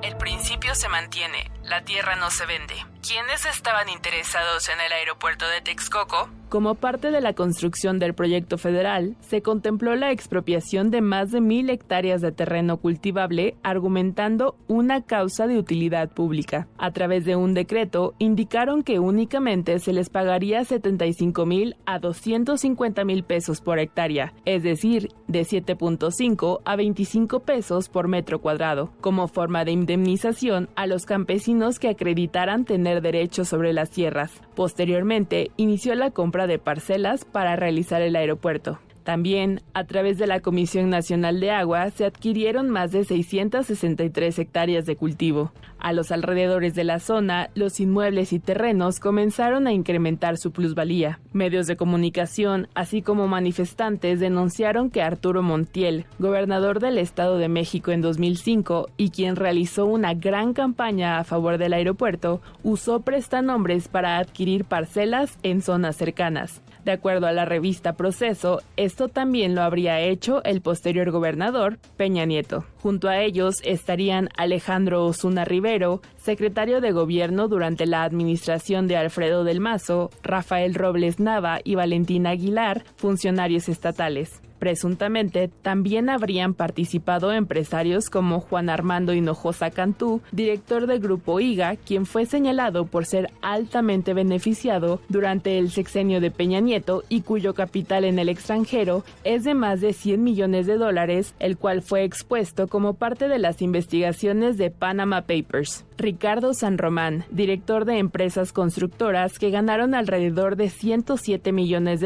El principio se mantiene, la tierra no se vende. ¿Quiénes estaban interesados en el aeropuerto de Texcoco? Como parte de la construcción del proyecto federal, se contempló la expropiación de más de 1,000 hectáreas de terreno cultivable, argumentando una causa de utilidad pública. A través de un decreto, indicaron que únicamente se les pagaría 75,000 a 250,000 pesos por hectárea, es decir, de 7.5 a 25 pesos por metro cuadrado, como forma de indemnización a los campesinos que acreditaran tener derechos sobre las tierras. Posteriormente, inició la compra de parcelas para realizar el aeropuerto. También, a través de la Comisión Nacional de Agua, se adquirieron más de 663 hectáreas de cultivo. A los alrededores de la zona, los inmuebles y terrenos comenzaron a incrementar su plusvalía. Medios de comunicación, así como manifestantes, denunciaron que Arturo Montiel, gobernador del Estado de México en 2005 y quien realizó una gran campaña a favor del aeropuerto, usó prestanombres para adquirir parcelas en zonas cercanas. De acuerdo a la revista Proceso, esto también lo habría hecho el posterior gobernador, Peña Nieto. Junto a ellos estarían Alejandro Osuna Rivero, secretario de Gobierno durante la administración de Alfredo del Mazo, Rafael Robles Nava y Valentina Aguilar, funcionarios estatales. Presuntamente, también habrían participado empresarios como Juan Armando Hinojosa Cantú, director del Grupo IGA, quien fue señalado por ser altamente beneficiado durante el sexenio de Peña Nieto y cuyo capital en el extranjero es de más de $100 millones, el cual fue expuesto como parte de las investigaciones de Panama Papers. Ricardo San Román, director de empresas constructoras que ganaron alrededor de $107 millones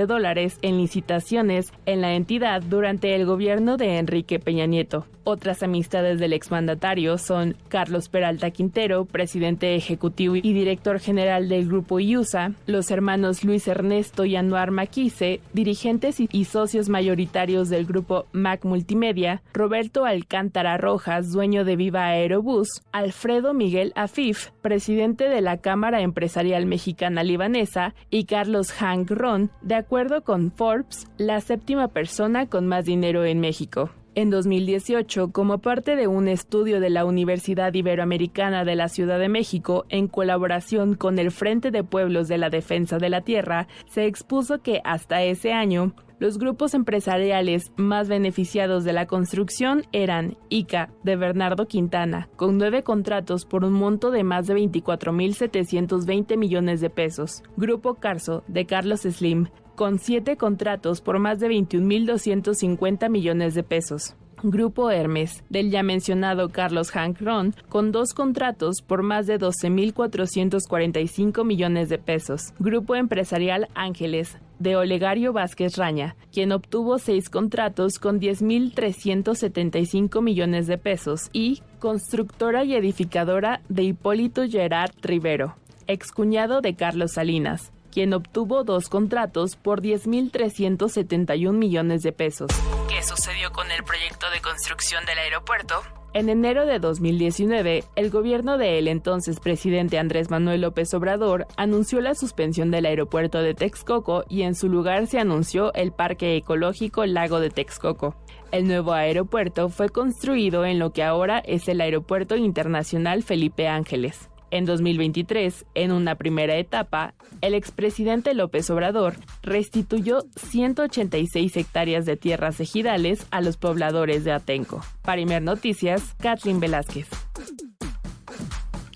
en licitaciones en la entidad durante el gobierno de Enrique Peña Nieto. Otras amistades del exmandatario son Carlos Peralta Quintero, presidente ejecutivo y director general del Grupo IUSA, los hermanos Luis Ernesto y Anuar Maquise, dirigentes y socios mayoritarios del Grupo Mac Multimedia, Roberto Alcántara Rojas, dueño de Viva Aerobús, Alfredo Miguel Afif, presidente de la Cámara Empresarial Mexicana Libanesa, y Carlos Hank Ron, de acuerdo con Forbes, la 7ª persona con más dinero en México. En 2018, como parte de un estudio de la Universidad Iberoamericana de la Ciudad de México, en colaboración con el Frente de Pueblos de la Defensa de la Tierra, se expuso que hasta ese año, los grupos empresariales más beneficiados de la construcción eran ICA, de Bernardo Quintana, con 9 contratos por un monto de más de 24,720 millones de pesos. Grupo Carso, de Carlos Slim, con 7 contratos por más de 21,250 millones de pesos. Grupo Hermes, del ya mencionado Carlos Hank Ron, con 2 contratos por más de 12,445 millones de pesos. Grupo Empresarial Ángeles, de Olegario Vázquez Raña, quien obtuvo 6 contratos con 10,375 millones de pesos. Y Constructora y Edificadora de Hipólito Gerard Rivero, excuñado de Carlos Salinas, quien obtuvo 2 contratos por 10,371 millones de pesos. ¿Qué sucedió con el proyecto de construcción del aeropuerto? En enero de 2019, el gobierno del entonces presidente Andrés Manuel López Obrador anunció la suspensión del aeropuerto de Texcoco y en su lugar se anunció el Parque Ecológico Lago de Texcoco. El nuevo aeropuerto fue construido en lo que ahora es el Aeropuerto Internacional Felipe Ángeles. En 2023, en una primera etapa, el expresidente López Obrador restituyó 186 hectáreas de tierras ejidales a los pobladores de Atenco. Para Imer Noticias, Kathleen Velázquez.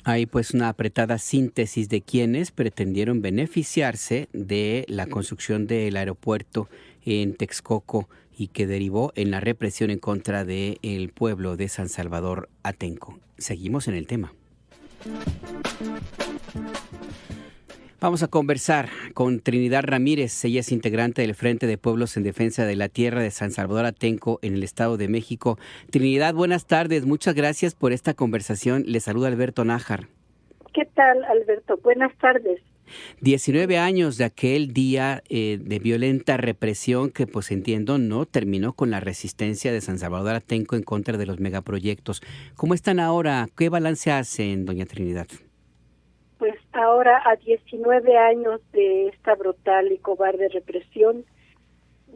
Hay pues una apretada síntesis de quienes pretendieron beneficiarse de la construcción del aeropuerto en Texcoco y que derivó en la represión en contra del pueblo de San Salvador Atenco. Seguimos en el tema. Vamos a conversar con Trinidad Ramírez. Ella es integrante del Frente de Pueblos en Defensa de la Tierra de San Salvador Atenco en el Estado de México. Trinidad, buenas tardes. Muchas gracias por esta conversación. Le saluda Alberto Nájar. ¿Qué tal, Alberto? Buenas tardes. 19 años de aquel día de violenta represión que, pues entiendo, no terminó con la resistencia de San Salvador Atenco en contra de los megaproyectos. ¿Cómo están ahora? ¿Qué balance hacen, doña Trinidad? Pues ahora, a 19 años de esta brutal y cobarde represión,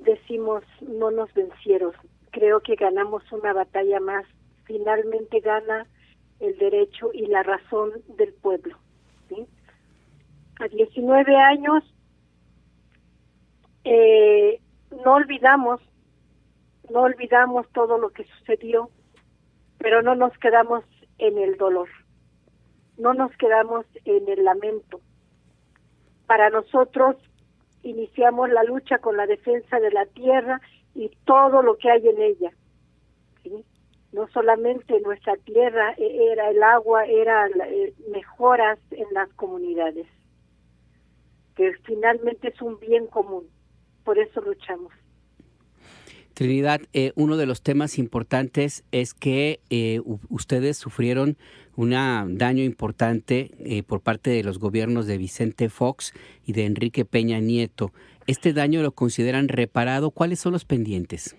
decimos, no nos vencieron. Creo que ganamos una batalla más. Finalmente gana el derecho y la razón del pueblo, ¿sí? A 19 años no olvidamos todo lo que sucedió, pero no nos quedamos en el dolor, no nos quedamos en el lamento. Para nosotros iniciamos la lucha con la defensa de la tierra y todo lo que hay en ella, ¿sí? No solamente nuestra tierra, era el agua, era mejoras en las comunidades, que finalmente es un bien común, por eso luchamos. Trinidad, uno de los temas importantes es que ustedes sufrieron un daño importante por parte de los gobiernos de Vicente Fox y de Enrique Peña Nieto. ¿Este daño lo consideran reparado? ¿Cuáles son los pendientes?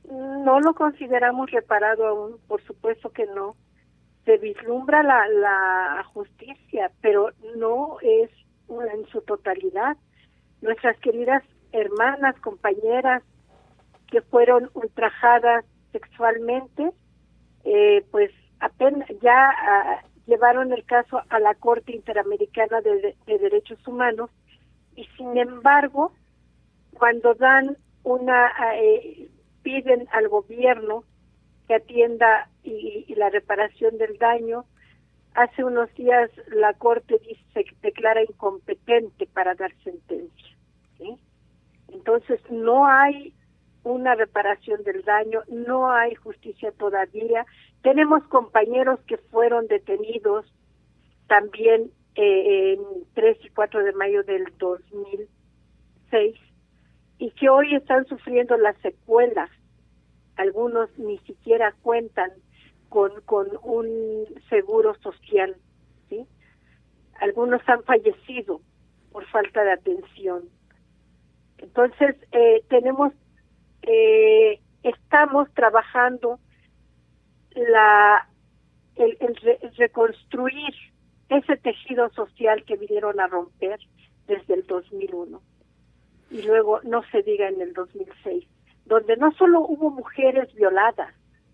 No lo consideramos reparado aún, por supuesto que no. Se vislumbra la justicia, pero no es en su totalidad. Nuestras queridas hermanas, compañeras que fueron ultrajadas sexualmente, pues apenas ya llevaron el caso a la Corte Interamericana de Derechos Humanos y sin embargo cuando dan piden al gobierno que atienda y la reparación del daño. Hace unos días la Corte se declara incompetente para dar sentencia, ¿sí? Entonces no hay una reparación del daño, no hay justicia todavía. Tenemos compañeros que fueron detenidos también en 3 y 4 de mayo del 2006 y que hoy están sufriendo las secuelas. Algunos ni siquiera cuentan con un seguro social, ¿sí? Algunos han fallecido por falta de atención. Entonces, estamos trabajando el reconstruir ese tejido social que vinieron a romper desde el 2001 y luego no se diga en el 2006. donde no solo hubo mujeres violadas,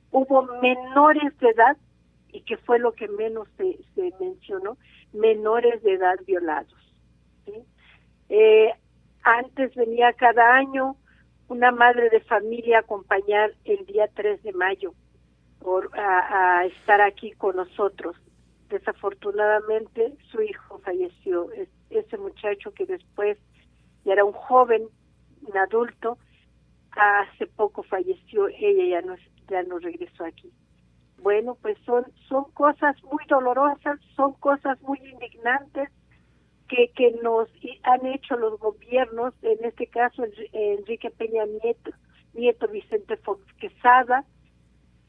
hubo menores de edad, y que fue lo que menos se mencionó, menores de edad violados, ¿sí? Antes venía cada año una madre de familia a acompañar el día 3 de mayo a estar aquí con nosotros. Desafortunadamente su hijo falleció, ese muchacho que después ya era un joven, un adulto, hace poco falleció, ella ya no regresó aquí. Bueno, pues son cosas muy dolorosas, son cosas muy indignantes que nos han hecho los gobiernos, en este caso Enrique Peña Nieto, Vicente Fox Quesada,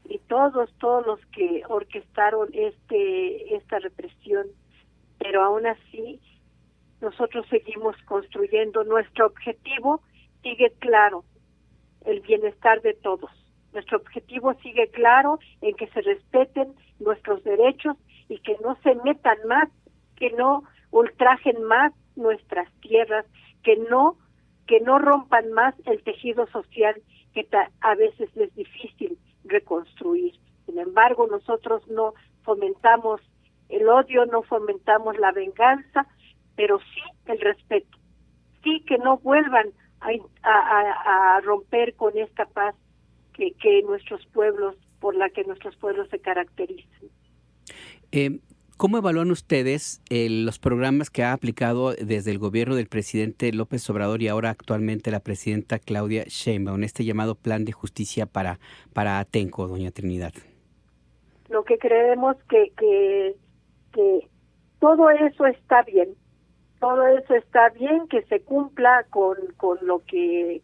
y todos los que orquestaron esta represión. Pero aún así nosotros seguimos construyendo. Nuestro objetivo sigue claro, el bienestar de todos. Nuestro objetivo sigue claro en que se respeten nuestros derechos y que no se metan más, que no ultrajen más nuestras tierras, que no rompan más el tejido social que a veces es difícil reconstruir. Sin embargo, nosotros no fomentamos el odio, no fomentamos la venganza, pero sí el respeto. Sí que no vuelvan a romper con esta paz que nuestros pueblos, por la que nuestros pueblos se caracterizan. ¿Cómo evalúan ustedes los programas que ha aplicado desde el gobierno del presidente López Obrador y ahora actualmente la presidenta Claudia Sheinbaum, este llamado Plan de Justicia para Atenco, doña Trinidad? Lo que creemos que todo eso está bien. Todo eso está bien, que se cumpla con lo que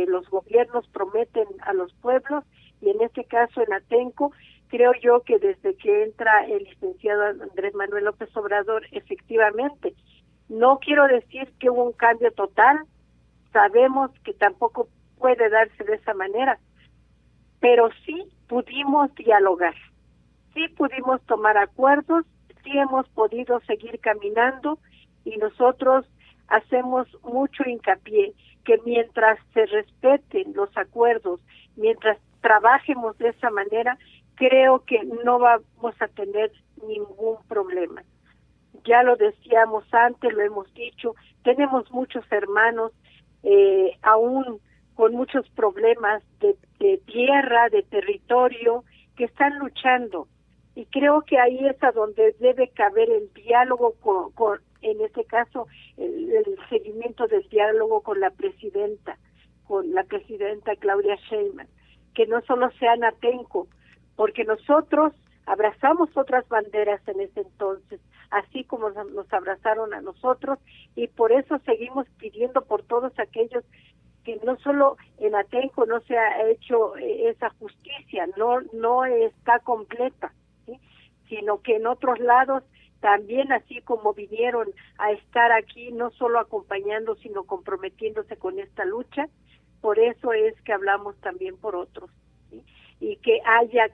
los gobiernos prometen a los pueblos, y en este caso en Atenco, creo yo que desde que entra el licenciado Andrés Manuel López Obrador, efectivamente, no quiero decir que hubo un cambio total, sabemos que tampoco puede darse de esa manera, pero sí pudimos dialogar, sí pudimos tomar acuerdos, sí hemos podido seguir caminando, y nosotros hacemos mucho hincapié que mientras se respeten los acuerdos, mientras trabajemos de esa manera, creo que no vamos a tener ningún problema. Ya lo decíamos antes, lo hemos dicho, tenemos muchos hermanos aún con muchos problemas de tierra, de territorio, que están luchando. Y creo que ahí es a donde debe caber el diálogo con en este caso, el seguimiento del diálogo con la presidenta Claudia Sheinbaum, que no solo sean Atenco, porque nosotros abrazamos otras banderas en ese entonces, así como nos abrazaron a nosotros, y por eso seguimos pidiendo por todos aquellos que no solo en Atenco no se ha hecho esa justicia, no está completa, ¿sí? Sino que en otros lados también, así como vinieron a estar aquí, no solo acompañando, sino comprometiéndose con esta lucha. Por eso es que hablamos también por otros, ¿sí? Y que haya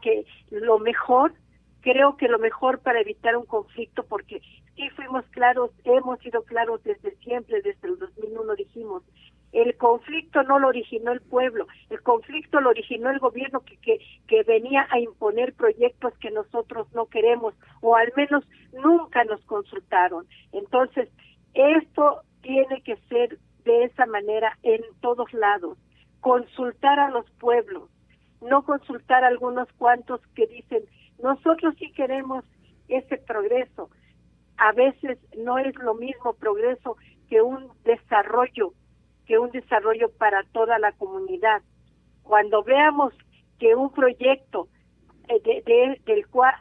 lo mejor, creo que lo mejor para evitar un conflicto, porque sí fuimos claros, hemos sido claros desde siempre, desde el 2001 dijimos, el conflicto no lo originó el pueblo, el conflicto lo originó el gobierno que venía a imponer proyectos que nosotros no queremos, o al menos nunca nos consultaron. Entonces, esto tiene que ser de esa manera en todos lados, consultar a los pueblos, no consultar a algunos cuantos que dicen, nosotros sí queremos ese progreso. A veces no es lo mismo progreso que un desarrollo para toda la comunidad. Cuando veamos que un proyecto del cual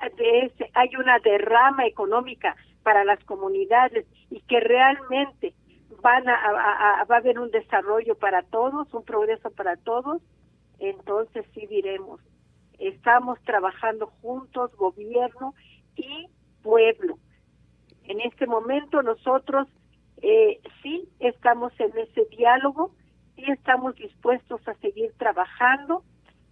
hay una derrama económica para las comunidades y que realmente va a haber un desarrollo para todos, un progreso para todos, entonces sí diremos, estamos trabajando juntos, gobierno y pueblo. En este momento nosotros sí estamos en ese diálogo, sí estamos dispuestos a seguir trabajando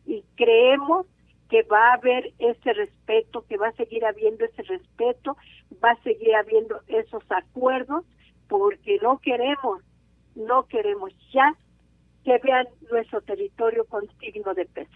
y creemos que va a haber ese respeto, que va a seguir habiendo ese respeto, va a seguir habiendo esos acuerdos, porque no queremos ya que vean nuestro territorio con signo de peso.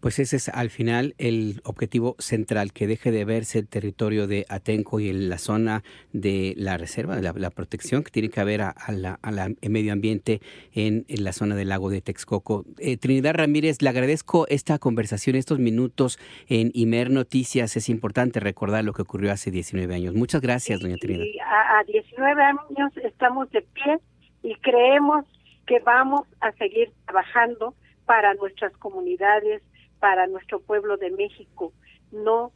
Pues ese es al final el objetivo central, que deje de verse el territorio de Atenco y en la zona de la reserva, de la protección que tiene que haber al medio ambiente en la zona del lago de Texcoco. Trinidad Ramírez, le agradezco esta conversación, estos minutos en Imer Noticias. Es importante recordar lo que ocurrió hace 19 años. Muchas gracias, doña Trinidad. Y a 19 años estamos de pie y creemos que vamos a seguir trabajando para nuestras comunidades, para nuestro pueblo de México. No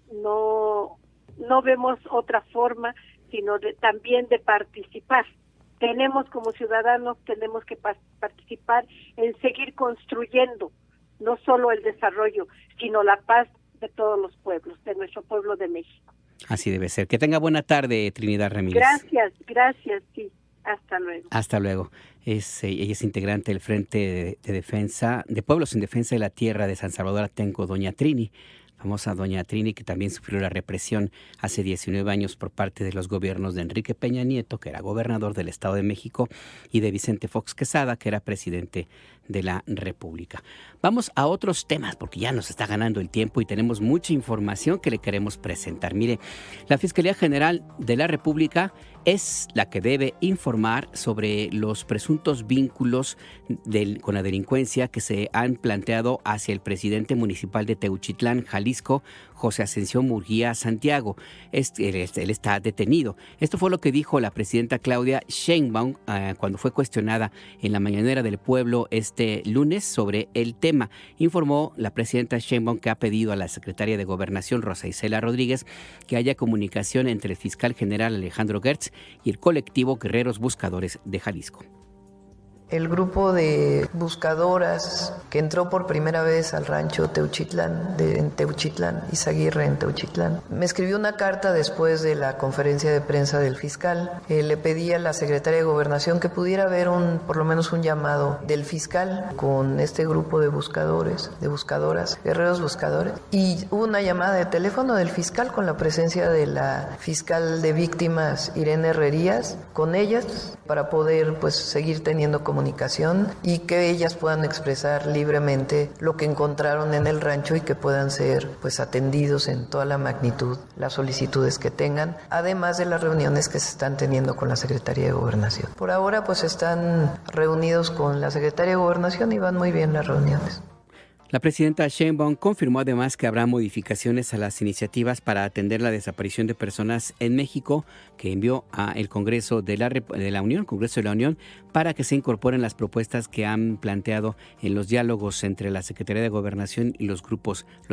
vemos otra forma, sino también de participar. Tenemos como ciudadanos, tenemos que participar en seguir construyendo no solo el desarrollo, sino la paz de todos los pueblos, de nuestro pueblo de México. Así debe ser. Que tenga buena tarde, Trinidad Ramírez. Gracias, sí. Hasta luego. Hasta luego. Ella es integrante del Frente de Defensa de Pueblos en Defensa de la Tierra de San Salvador Atenco, doña Trini, famosa doña Trini, que también sufrió la represión hace 19 años por parte de los gobiernos de Enrique Peña Nieto, que era gobernador del Estado de México, y de Vicente Fox Quesada, que era presidente de la República. Vamos a otros temas, porque ya nos está ganando el tiempo y tenemos mucha información que le queremos presentar. Mire, la Fiscalía General de la República es la que debe informar sobre los presuntos vínculos con la delincuencia que se han planteado hacia el presidente municipal de Teuchitlán, Jalisco, José Asensio Murguía Santiago. Él está detenido. Esto fue lo que dijo la presidenta Claudia Sheinbaum cuando fue cuestionada en la mañanera del pueblo este lunes sobre el tema. Informó la presidenta Sheinbaum que ha pedido a la secretaria de Gobernación, Rosa Isela Rodríguez, que haya comunicación entre el fiscal general Alejandro Gertz y el colectivo Guerreros Buscadores de Jalisco. El grupo de buscadoras que entró por primera vez al rancho Teuchitlán, en Teuchitlán, Izaguirre en Teuchitlán, me escribió una carta después de la conferencia de prensa del fiscal. Le pedí a la secretaria de Gobernación que pudiera haber por lo menos un llamado del fiscal con este grupo de buscadoras, guerreros buscadores. Y hubo una llamada de teléfono del fiscal con la presencia de la fiscal de víctimas, Irene Herrerías, con ellas para poder seguir teniendo comunicación y que ellas puedan expresar libremente lo que encontraron en el rancho y que puedan ser atendidos en toda la magnitud, las solicitudes que tengan, además de las reuniones que se están teniendo con la Secretaría de Gobernación. Por ahora están reunidos con la Secretaría de Gobernación y van muy bien las reuniones. La presidenta Sheinbaum confirmó además que habrá modificaciones a las iniciativas para atender la desaparición de personas en México que envió al Congreso de la Unión, para que se incorporen las propuestas que han planteado en los diálogos entre la Secretaría de Gobernación y los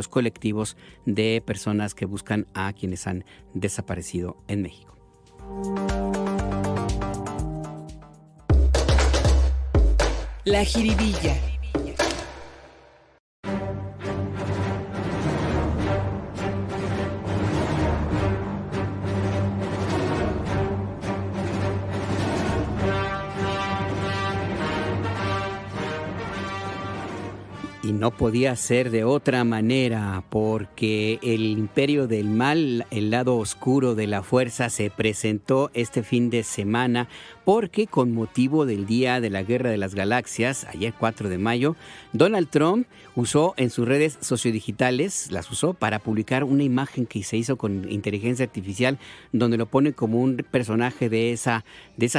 colectivos de personas que buscan a quienes han desaparecido en México. La jiribilla. Y no podía ser de otra manera, porque el imperio del mal, el lado oscuro de la fuerza, se presentó este fin de semana, porque con motivo del Día de la Guerra de las Galaxias, ayer 4 de mayo, Donald Trump usó en sus redes sociodigitales, para publicar una imagen que se hizo con inteligencia artificial, donde lo pone como un personaje de esa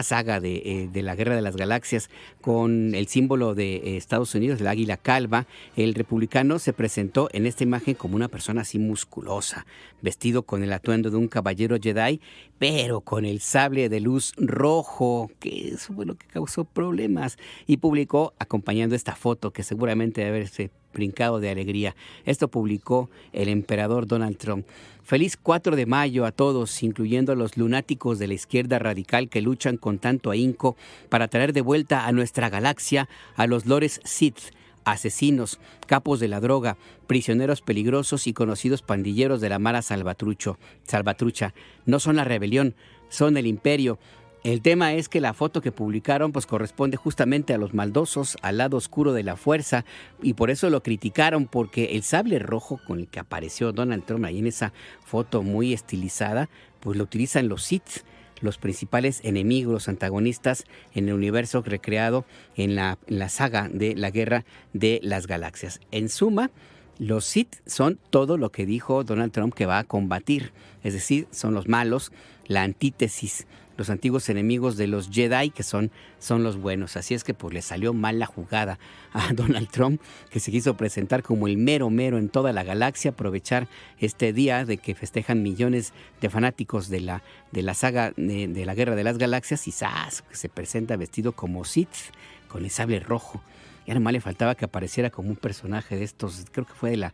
saga de la Guerra de las Galaxias, con el símbolo de Estados Unidos, el águila calva. El republicano se presentó en esta imagen como una persona así musculosa, vestido con el atuendo de un caballero Jedi, pero con el sable de luz rojo, que eso fue lo que causó problemas, y publicó acompañando esta foto que seguramente debe haberse brincado de alegría. Esto publicó el emperador Donald Trump. Feliz 4 de mayo a todos, incluyendo a los lunáticos de la izquierda radical que luchan con tanto ahínco para traer de vuelta a nuestra galaxia a los lores Sith, asesinos, capos de la droga, prisioneros peligrosos y conocidos pandilleros de la mara salvatrucha. No son la rebelión, son el imperio. El tema es que la foto que publicaron corresponde justamente a los maldosos, al lado oscuro de la fuerza, y por eso lo criticaron, porque el sable rojo con el que apareció Donald Trump ahí en esa foto muy estilizada, lo utilizan los Sith. los principales enemigos, los antagonistas en el universo recreado en la saga de la Guerra de las Galaxias. En suma, los Sith son todo lo que dijo Donald Trump que va a combatir, es decir, son los malos, la antítesis, los antiguos enemigos de los Jedi, que son los buenos. Así es que pues le salió mal la jugada a Donald Trump, que se quiso presentar como el mero en toda la galaxia, aprovechar este día de que festejan millones de fanáticos de la saga de la Guerra de las Galaxias, y ¡zas!, se presenta vestido como Sith, con el sable rojo. Ya nomás le faltaba que apareciera como un personaje de estos, creo que fue de la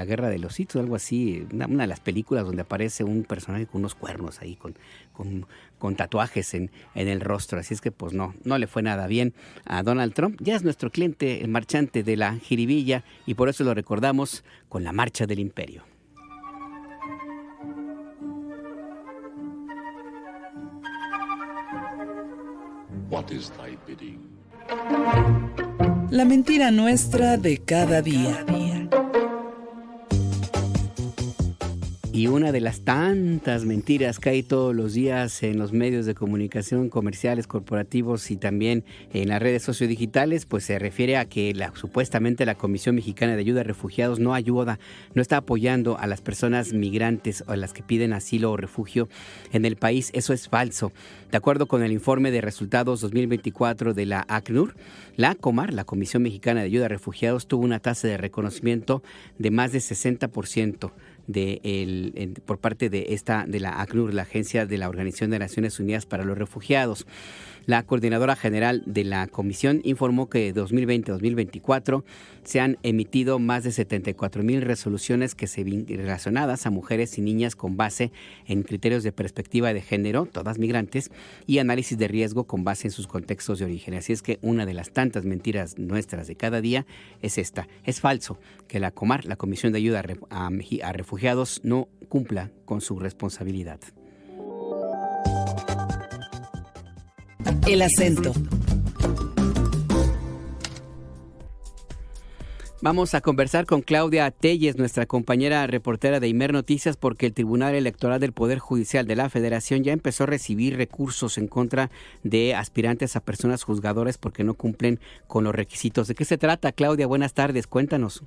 Guerra de los Sith o algo así, una de las películas donde aparece un personaje con unos cuernos ahí, con tatuajes en el rostro. Así es que pues no le fue nada bien a Donald Trump. Ya es nuestro cliente, el marchante de la jiribilla, y por eso lo recordamos con la Marcha del Imperio. What is thy bidding? La mentira nuestra de cada día. Y una de las tantas mentiras que hay todos los días en los medios de comunicación comerciales, corporativos y también en las redes sociodigitales, pues se refiere a que supuestamente la Comisión Mexicana de Ayuda a Refugiados no está apoyando a las personas migrantes o a las que piden asilo o refugio en el país. Eso es falso. De acuerdo con el informe de resultados 2024 de la ACNUR, la COMAR, la Comisión Mexicana de Ayuda a Refugiados, tuvo una tasa de reconocimiento de más de 60% por parte de la ACNUR, la Agencia de la Organización de Naciones Unidas para los Refugiados. La coordinadora general de la comisión informó que de 2020 a 2024 se han emitido más de 74,000 resoluciones relacionadas a mujeres y niñas con base en criterios de perspectiva de género, todas migrantes, y análisis de riesgo con base en sus contextos de origen. Así es que una de las tantas mentiras nuestras de cada día es esta. Es falso que la COMAR, la Comisión de Ayuda a Refugiados, no cumpla con su responsabilidad. El acento. Vamos a conversar con Claudia Telles, nuestra compañera reportera de Imer Noticias, porque el Tribunal Electoral del Poder Judicial de la Federación ya empezó a recibir recursos en contra de aspirantes a personas juzgadoras porque no cumplen con los requisitos. ¿De qué se trata, Claudia? Buenas tardes, cuéntanos.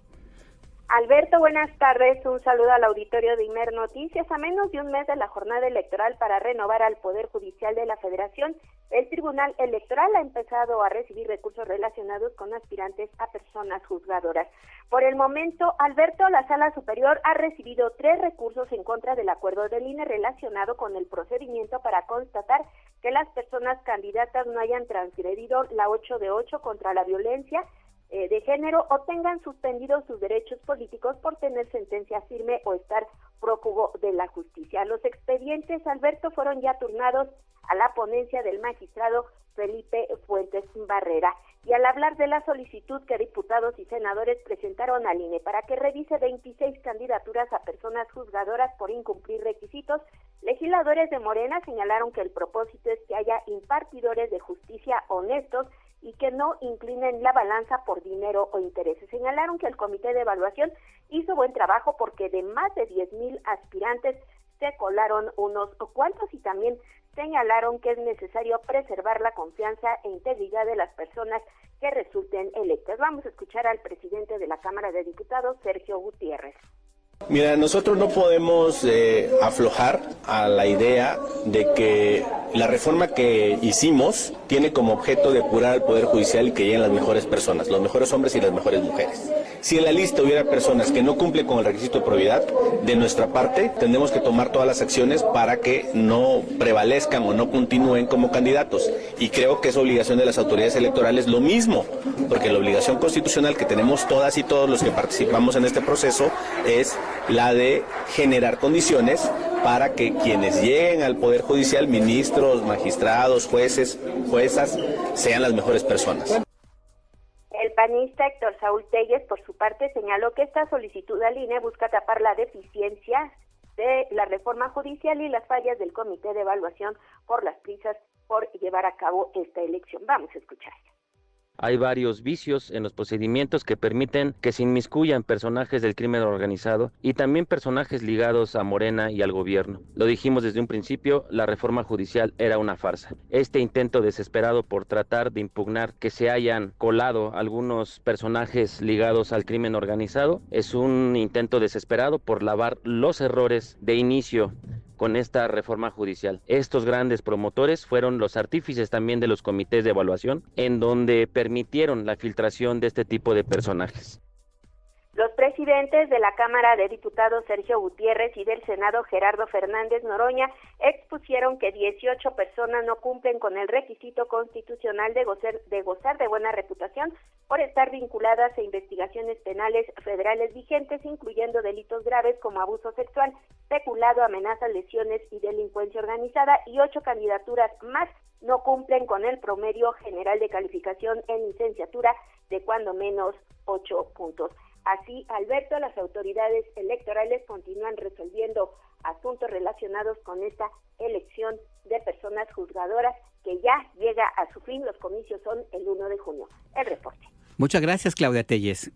Alberto, buenas tardes. Un saludo al auditorio de Imer Noticias. A menos de un mes de la jornada electoral para renovar al Poder Judicial de la Federación, el Tribunal Electoral ha empezado a recibir recursos relacionados con aspirantes a personas juzgadoras. Por el momento, Alberto, la Sala Superior ha recibido 3 recursos en contra del acuerdo del INE relacionado con el procedimiento para constatar que las personas candidatas no hayan transgredido la 8 de 8 contra la violencia de género o tengan suspendidos sus derechos políticos por tener sentencia firme o estar prófugo de la justicia. Los expedientes, Alberto, fueron ya turnados a la ponencia del magistrado Felipe Fuentes Barrera. Y al hablar de la solicitud que diputados y senadores presentaron al INE para que revise 26 candidaturas a personas juzgadoras por incumplir requisitos, legisladores de Morena señalaron que el propósito es que haya impartidores de justicia honestos y que no inclinen la balanza por dinero o intereses. Señalaron que el comité de evaluación hizo buen trabajo porque de más de 10,000 aspirantes se colaron unos cuantos, y también señalaron que es necesario preservar la confianza e integridad de las personas que resulten electas. Vamos a escuchar al presidente de la Cámara de Diputados, Sergio Gutiérrez. Mira, nosotros no podemos aflojar a la idea de que la reforma que hicimos tiene como objeto depurar al Poder Judicial y que lleguen las mejores personas, los mejores hombres y las mejores mujeres. Si en la lista hubiera personas que no cumplen con el requisito de probidad, de nuestra parte tendremos que tomar todas las acciones para que no prevalezcan o no continúen como candidatos. Y creo que es obligación de las autoridades electorales lo mismo, porque la obligación constitucional que tenemos todas y todos los que participamos en este proceso es la de generar condiciones para que quienes lleguen al Poder Judicial, ministros, magistrados, jueces, juezas, sean las mejores personas. El panista Héctor Saúl Telles, por su parte, señaló que esta solicitud al INE busca tapar la deficiencia de la reforma judicial y las fallas del comité de evaluación por las prisas por llevar a cabo esta elección. Vamos a escuchar. Hay varios vicios en los procedimientos que permiten que se inmiscuyan personajes del crimen organizado y también personajes ligados a Morena y al gobierno. Lo dijimos desde un principio, la reforma judicial era una farsa. Este intento desesperado por tratar de impugnar que se hayan colado algunos personajes ligados al crimen organizado es un intento desesperado por lavar los errores de inicio con esta reforma judicial. Estos grandes promotores fueron los artífices también de los comités de evaluación, en donde permitieron la filtración de este tipo de personajes. Los presidentes de la Cámara de Diputados Sergio Gutiérrez y del Senado Gerardo Fernández Noroña expusieron que 18 personas no cumplen con el requisito constitucional de gozar de buena reputación por estar vinculadas a investigaciones penales federales vigentes, incluyendo delitos graves como abuso sexual, peculado, amenazas, lesiones y delincuencia organizada, y 8 candidaturas más no cumplen con el promedio general de calificación en licenciatura de cuando menos 8 puntos. Así, Alberto, las autoridades electorales continúan resolviendo asuntos relacionados con esta elección de personas juzgadoras que ya llega a su fin. Los comicios son el 1 de junio. El reporte. Muchas gracias, Claudia Telles.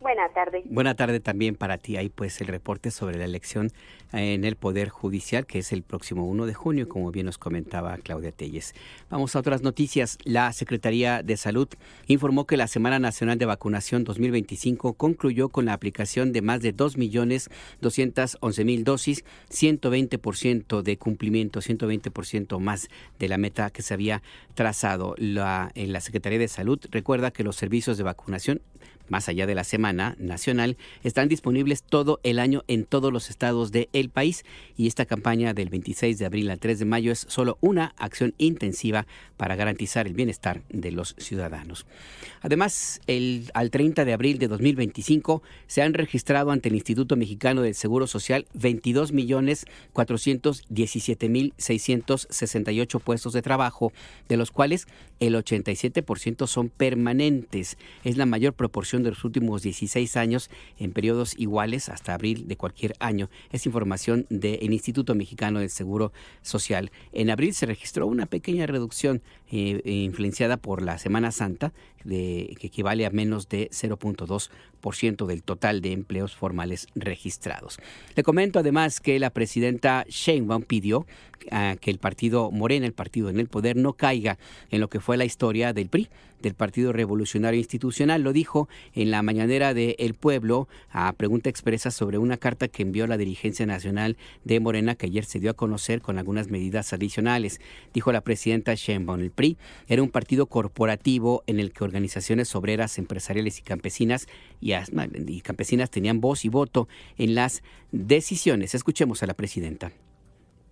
Buenas tardes. Buena tarde también para ti. Ahí pues el reporte sobre la elección en el Poder Judicial, que es el próximo 1 de junio, como bien nos comentaba Claudia Telles. Vamos a otras noticias. La Secretaría de Salud informó que la Semana Nacional de Vacunación 2025 concluyó con la aplicación de más de 2.211.000 dosis, 120% de cumplimiento, 120% más de la meta que se había trazado. En la Secretaría de Salud recuerda que los servicios de vacunación, más allá de la Semana Nacional, están disponibles todo el año en todos los estados del país, y esta campaña del 26 de abril al 3 de mayo es solo una acción intensiva para garantizar el bienestar de los ciudadanos. Además, al 30 de abril de 2025 se han registrado ante el Instituto Mexicano del Seguro Social 22.417.668 puestos de trabajo, de los cuales el 87% son permanentes. Es la mayor proporción de los últimos 16 años en periodos iguales hasta abril de cualquier año. Es información del Instituto Mexicano del Seguro Social. En abril se registró una pequeña reducción influenciada por la Semana Santa, que equivale a menos de 0.2% del total de empleos formales registrados. Le comento además que la presidenta Sheinbaum pidió que el partido Morena, el partido en el poder, no caiga en lo que fue la historia del PRI, del Partido Revolucionario Institucional. Lo dijo en la mañanera de El Pueblo a pregunta expresa sobre una carta que envió la dirigencia nacional de Morena, que ayer se dio a conocer con algunas medidas adicionales. Dijo la presidenta Sheinbaum: el PRI era un partido corporativo en el que organizaciones obreras, empresariales y campesinas tenían voz y voto en las decisiones. Escuchemos a la presidenta.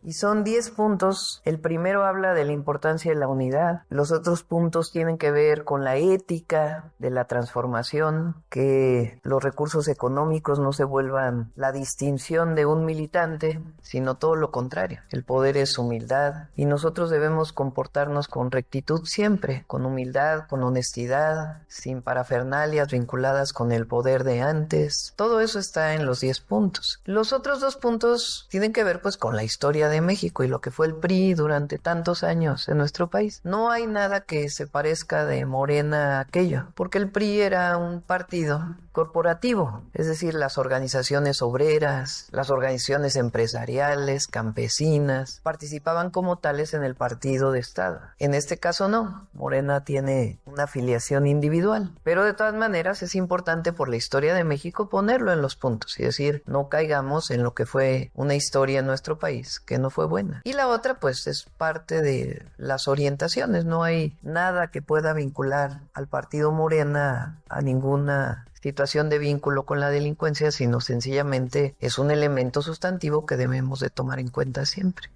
Y son 10 puntos. El primero habla de la importancia de la unidad. Los otros puntos tienen que ver con la ética de la transformación, que los recursos económicos no se vuelvan la distinción de un militante, sino todo lo contrario. El poder es humildad y nosotros debemos comportarnos con rectitud siempre, con humildad, con honestidad, sin parafernalias vinculadas con el poder de antes. Todo eso está en los 10 puntos. Los otros 2 puntos tienen que ver pues con la historia de México y lo que fue el PRI durante tantos años en nuestro país. No hay nada que se parezca de Morena a aquello, porque el PRI era un partido corporativo, es decir, las organizaciones obreras, las organizaciones empresariales, campesinas, participaban como tales en el partido de Estado. En este caso no, Morena tiene una afiliación individual, pero de todas maneras es importante por la historia de México ponerlo en los puntos y decir, no caigamos en lo que fue una historia en nuestro país que no fue buena. Y la otra pues es parte de las orientaciones, no hay nada que pueda vincular al partido Morena a ninguna situación de vínculo con la delincuencia, sino sencillamente es un elemento sustantivo que debemos de tomar en cuenta siempre.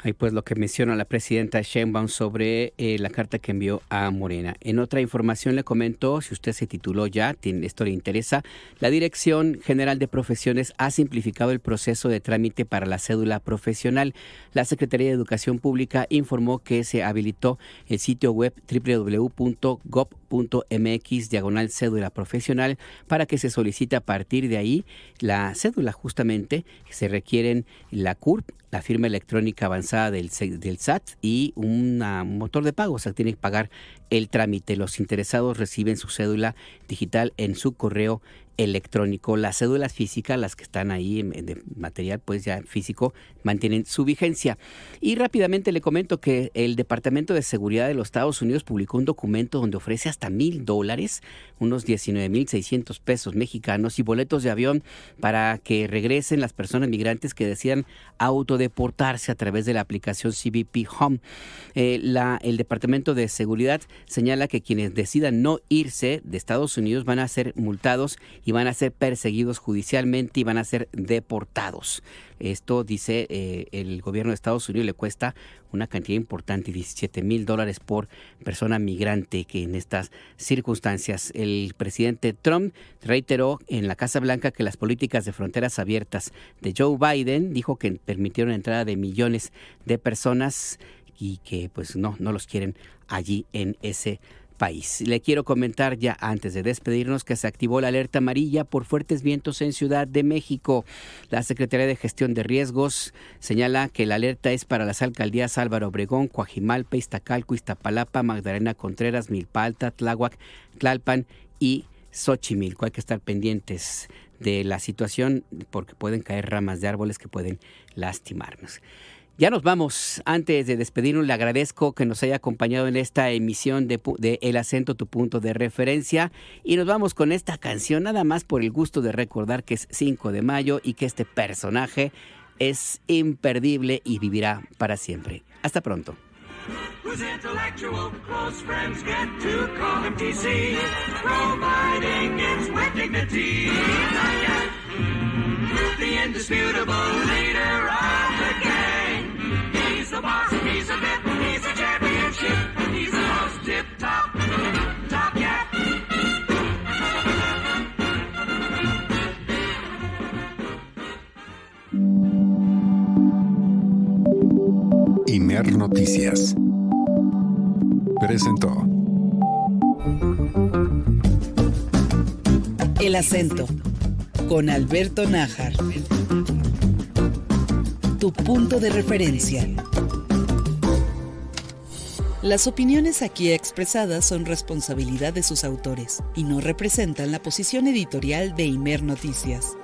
Ahí pues lo que menciona la presidenta Sheinbaum sobre la carta que envió a Morena. En otra información le comento, si usted se tituló ya, esto le interesa, la Dirección General de Profesiones ha simplificado el proceso de trámite para la cédula profesional. La Secretaría de Educación Pública informó que se habilitó el sitio web www.gov.mx/cédula profesional para que se solicite a partir de ahí la cédula. Justamente se requieren la CURP, la firma electrónica avanzada avanzada del SAT y un motor de pago, o sea, tienen que pagar el trámite. Los interesados reciben su cédula digital en su correo electrónico. Las cédulas físicas, las que están ahí de material pues ya físico, mantienen su vigencia. Y rápidamente le comento que el Departamento de Seguridad de los Estados Unidos publicó un documento donde ofrece hasta $1,000, unos 19,600 pesos mexicanos, y boletos de avión para que regresen las personas migrantes que decidan autodeportarse a través de la aplicación CBP Home. El Departamento de Seguridad señala que quienes decidan no irse de Estados Unidos van a ser multados y van a ser perseguidos judicialmente y van a ser deportados. Esto, dice el gobierno de Estados Unidos, le cuesta una cantidad importante, $17,000 por persona migrante, que en estas circunstancias el presidente Trump reiteró en la Casa Blanca que las políticas de fronteras abiertas de Joe Biden, dijo que permitieron la entrada de millones de personas y que pues no los quieren allí en ese país. Le quiero comentar ya antes de despedirnos que se activó la alerta amarilla por fuertes vientos en Ciudad de México. La Secretaría de Gestión de Riesgos señala que la alerta es para las alcaldías Álvaro Obregón, Coajimalpa, Iztacalco, Iztapalapa, Magdalena Contreras, Milpa Alta, Tláhuac, Tlalpan y Xochimilco. Hay que estar pendientes de la situación porque pueden caer ramas de árboles que pueden lastimarnos. Ya nos vamos. Antes de despedirnos, le agradezco que nos haya acompañado en esta emisión de El Acento, tu punto de referencia. Y nos vamos con esta canción, nada más por el gusto de recordar que es 5 de mayo y que este personaje imperdible y vivirá para siempre. Hasta pronto. Whose intellectual close friends get to call him TC, providing it's with dignity. Not yet. The indisputable leader of the gang. He's the boss, he's a bit, he's a championship, he's the most tip-top, top cat. Imer Noticias presentó El Acento con Alberto Nájar. Tu punto de referencia. Las opiniones aquí expresadas son responsabilidad de sus autores y no representan la posición editorial de Imer Noticias.